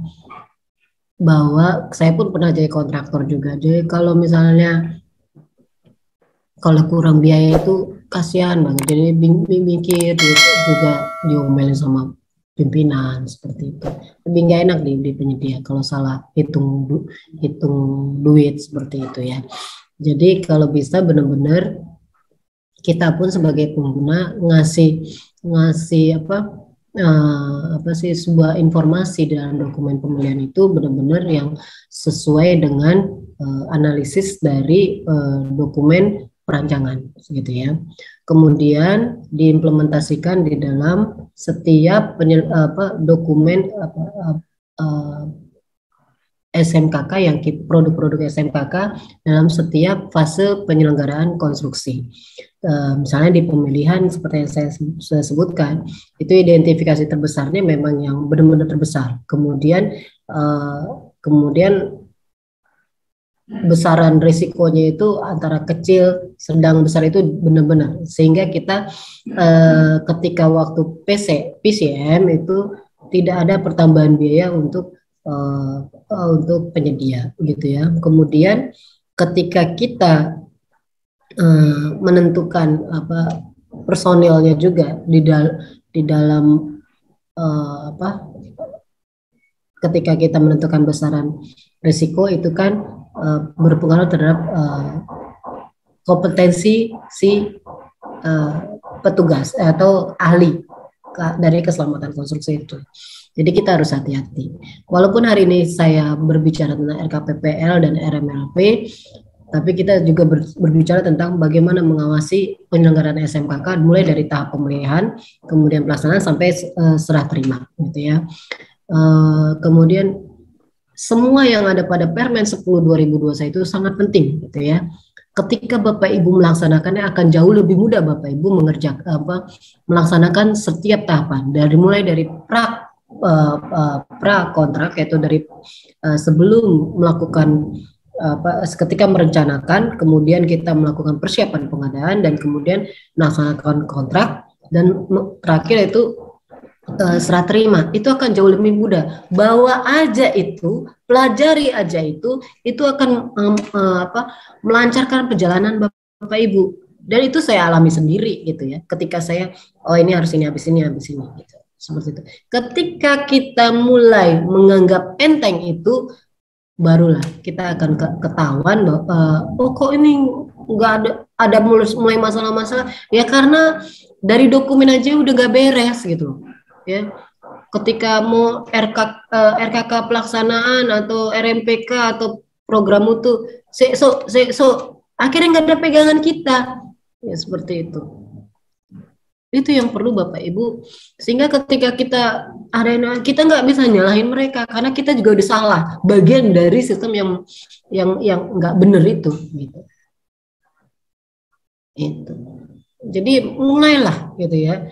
Bahwa saya pun pernah jadi kontraktor juga. Jadi kalau misalnya kalau kurang biaya itu kasihan banget, jadi mikir juga diomelin sama pimpinan seperti itu. Lebih nggak enak di penyedia kalau salah hitung duit seperti itu ya. Jadi kalau bisa benar-benar kita pun sebagai pengguna ngasih apa sih sebuah informasi dalam dokumen pembelian itu benar-benar yang sesuai dengan analisis dari dokumen perancangan gitu ya. Kemudian diimplementasikan di dalam setiap dokumen SMKK yang produk-produk SMKK dalam setiap fase penyelenggaraan konstruksi. Misalnya di pemilihan seperti yang saya sebutkan, itu identifikasi terbesarnya memang yang benar-benar terbesar. Kemudian besaran risikonya itu antara kecil, sedang, besar itu benar-benar. Sehingga kita ketika waktu PCM itu tidak ada pertambahan biaya untuk penyedia gitu ya. Kemudian ketika kita menentukan personilnya juga di dalam ketika kita menentukan besaran risiko itu kan berpengaruh terhadap kompetensi si petugas atau ahli dari keselamatan konstruksi itu. Jadi kita harus hati-hati. Walaupun hari ini saya berbicara tentang RKPPL dan RMLP, tapi kita juga berbicara tentang bagaimana mengawasi penyelenggaraan SMKK mulai dari tahap pemilihan, kemudian pelaksanaan sampai serah terima, gitu ya. Kemudian semua yang ada pada Permen 10/2021 itu sangat penting, gitu ya. Ketika Bapak Ibu melaksanakannya akan jauh lebih mudah Bapak Ibu melaksanakan setiap tahapan mulai dari pra kontrak, yaitu dari sebelum melakukan ketika merencanakan, kemudian kita melakukan persiapan pengadaan dan kemudian melaksanakan kontrak, dan terakhir itu serah terima. Itu akan jauh lebih mudah. Bawa aja itu, pelajari aja itu akan melancarkan perjalanan Bapak Ibu. Dan itu saya alami sendiri gitu ya. Ketika saya ini harus ini habis ini gitu. Seperti itu. Ketika kita mulai menganggap enteng itu, barulah kita akan ketahuan bahwa kok ini nggak ada mulai masalah-masalah ya, karena dari dokumen aja udah nggak beres gitu ya. Ketika mau RKK pelaksanaan atau RMPK atau program mutu akhirnya nggak ada pegangan kita ya, seperti itu. Itu yang perlu Bapak Ibu, sehingga ketika kita nggak bisa nyalahin mereka karena kita juga udah salah, bagian dari sistem yang nggak benar itu gitu. Itu. Jadi mulailah gitu ya,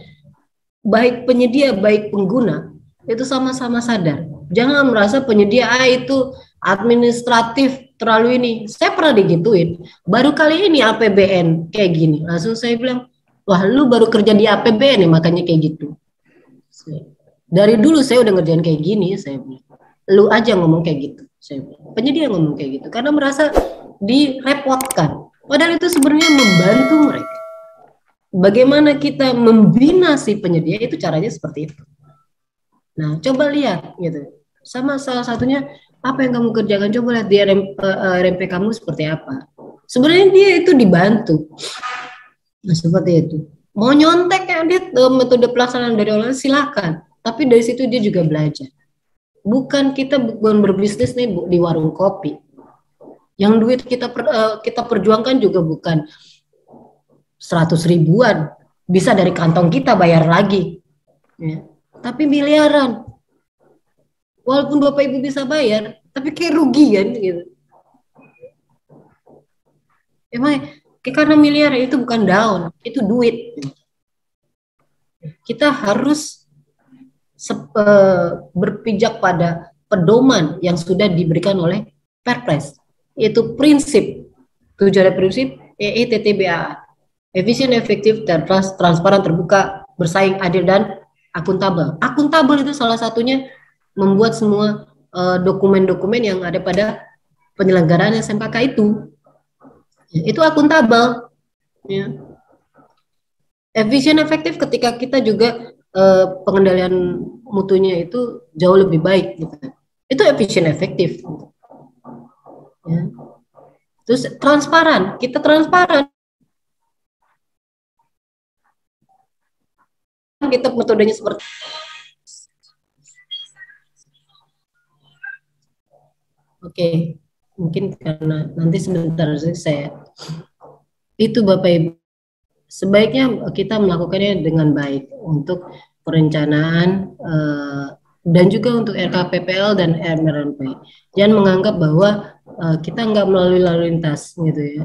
baik penyedia baik pengguna itu sama-sama sadar. Jangan merasa penyedia itu administratif terlalu ini. Saya pernah digituin, baru kali ini APBN kayak gini, langsung saya bilang, wah lu baru kerja di APBN nih makanya kayak gitu. Dari dulu saya udah ngerjain kayak gini, saya bilang. Lu aja ngomong kayak gitu. Saya bilang. Penyedia ngomong kayak gitu karena merasa direpotkan. Padahal itu sebenarnya membantu mereka. Bagaimana kita membina si penyedia itu caranya seperti itu. Nah, coba lihat gitu. Sama salah satunya apa yang kamu kerjakan, coba lihat di RMP kamu seperti apa. Sebenarnya dia itu dibantu. Nah, seperti itu. Mau nyontek ya dia metode pelaksanaan dari online silakan, tapi dari situ dia juga belajar. Kita bukan berbisnis nih di warung kopi. Yang duit kita perjuangkan juga bukan 100 ribuan, bisa dari kantong kita bayar lagi. Ya. Tapi miliaran. Walaupun Bapak Ibu bisa bayar, tapi kayak rugi kan gitu. Emang karena miliar itu bukan daun, itu duit. Kita harus berpijak pada pedoman yang sudah diberikan oleh Perpres, yaitu prinsip, tujuan prinsip EITTBA, efisien, efektif, dan transparan, terbuka, bersaing, adil, dan akuntabel. Akuntabel itu salah satunya membuat semua dokumen-dokumen yang ada pada penyelenggaraan SMKK itu akuntabel. Ya. Efisien efektif ketika kita juga pengendalian mutunya itu jauh lebih baik gitu. Itu efisien efektif. Ya. Terus transparan, kita transparan. Kita metodenya seperti Oke, mungkin karena nanti sebentar saya itu Bapak Ibu, sebaiknya kita melakukannya dengan baik untuk perencanaan dan juga untuk RKPPL dan RMRMP. Jangan menganggap bahwa kita nggak melalui lalu lintas gitu ya,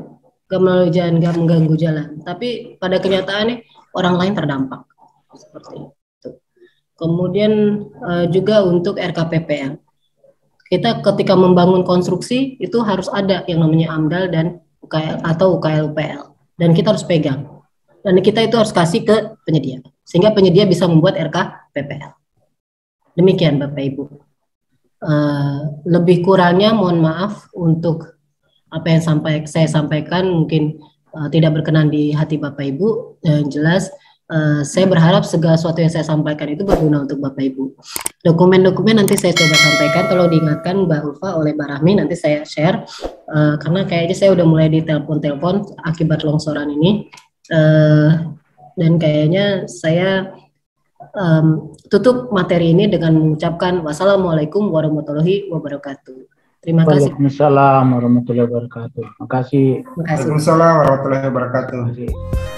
nggak melalui jalan, nggak mengganggu jalan, tapi pada kenyataannya orang lain terdampak seperti itu. Kemudian juga untuk RKPPL. Kita ketika membangun konstruksi itu harus ada yang namanya AMDAL dan UKL atau UKL UPL, dan kita harus pegang, dan kita itu harus kasih ke penyedia sehingga penyedia bisa membuat RKPPL. Demikian Bapak Ibu. Lebih kurangnya mohon maaf untuk apa yang saya sampaikan mungkin tidak berkenan di hati Bapak Ibu. Yang jelas saya berharap segala sesuatu yang saya sampaikan itu berguna untuk Bapak Ibu. Dokumen-dokumen nanti saya coba sampaikan, tolong diingatkan Mbak Ulfa oleh Mbak Rahmi, nanti saya share karena kayaknya saya udah mulai ditelepon-telepon akibat longsoran ini, dan kayaknya saya tutup materi ini dengan mengucapkan wassalamualaikum warahmatullahi wabarakatuh. Terima kasih. Waalaikumsalam warahmatullahi wabarakatuh. Terima kasih. Waalaikumsalam warahmatullahi wabarakatuh. Terima kasih.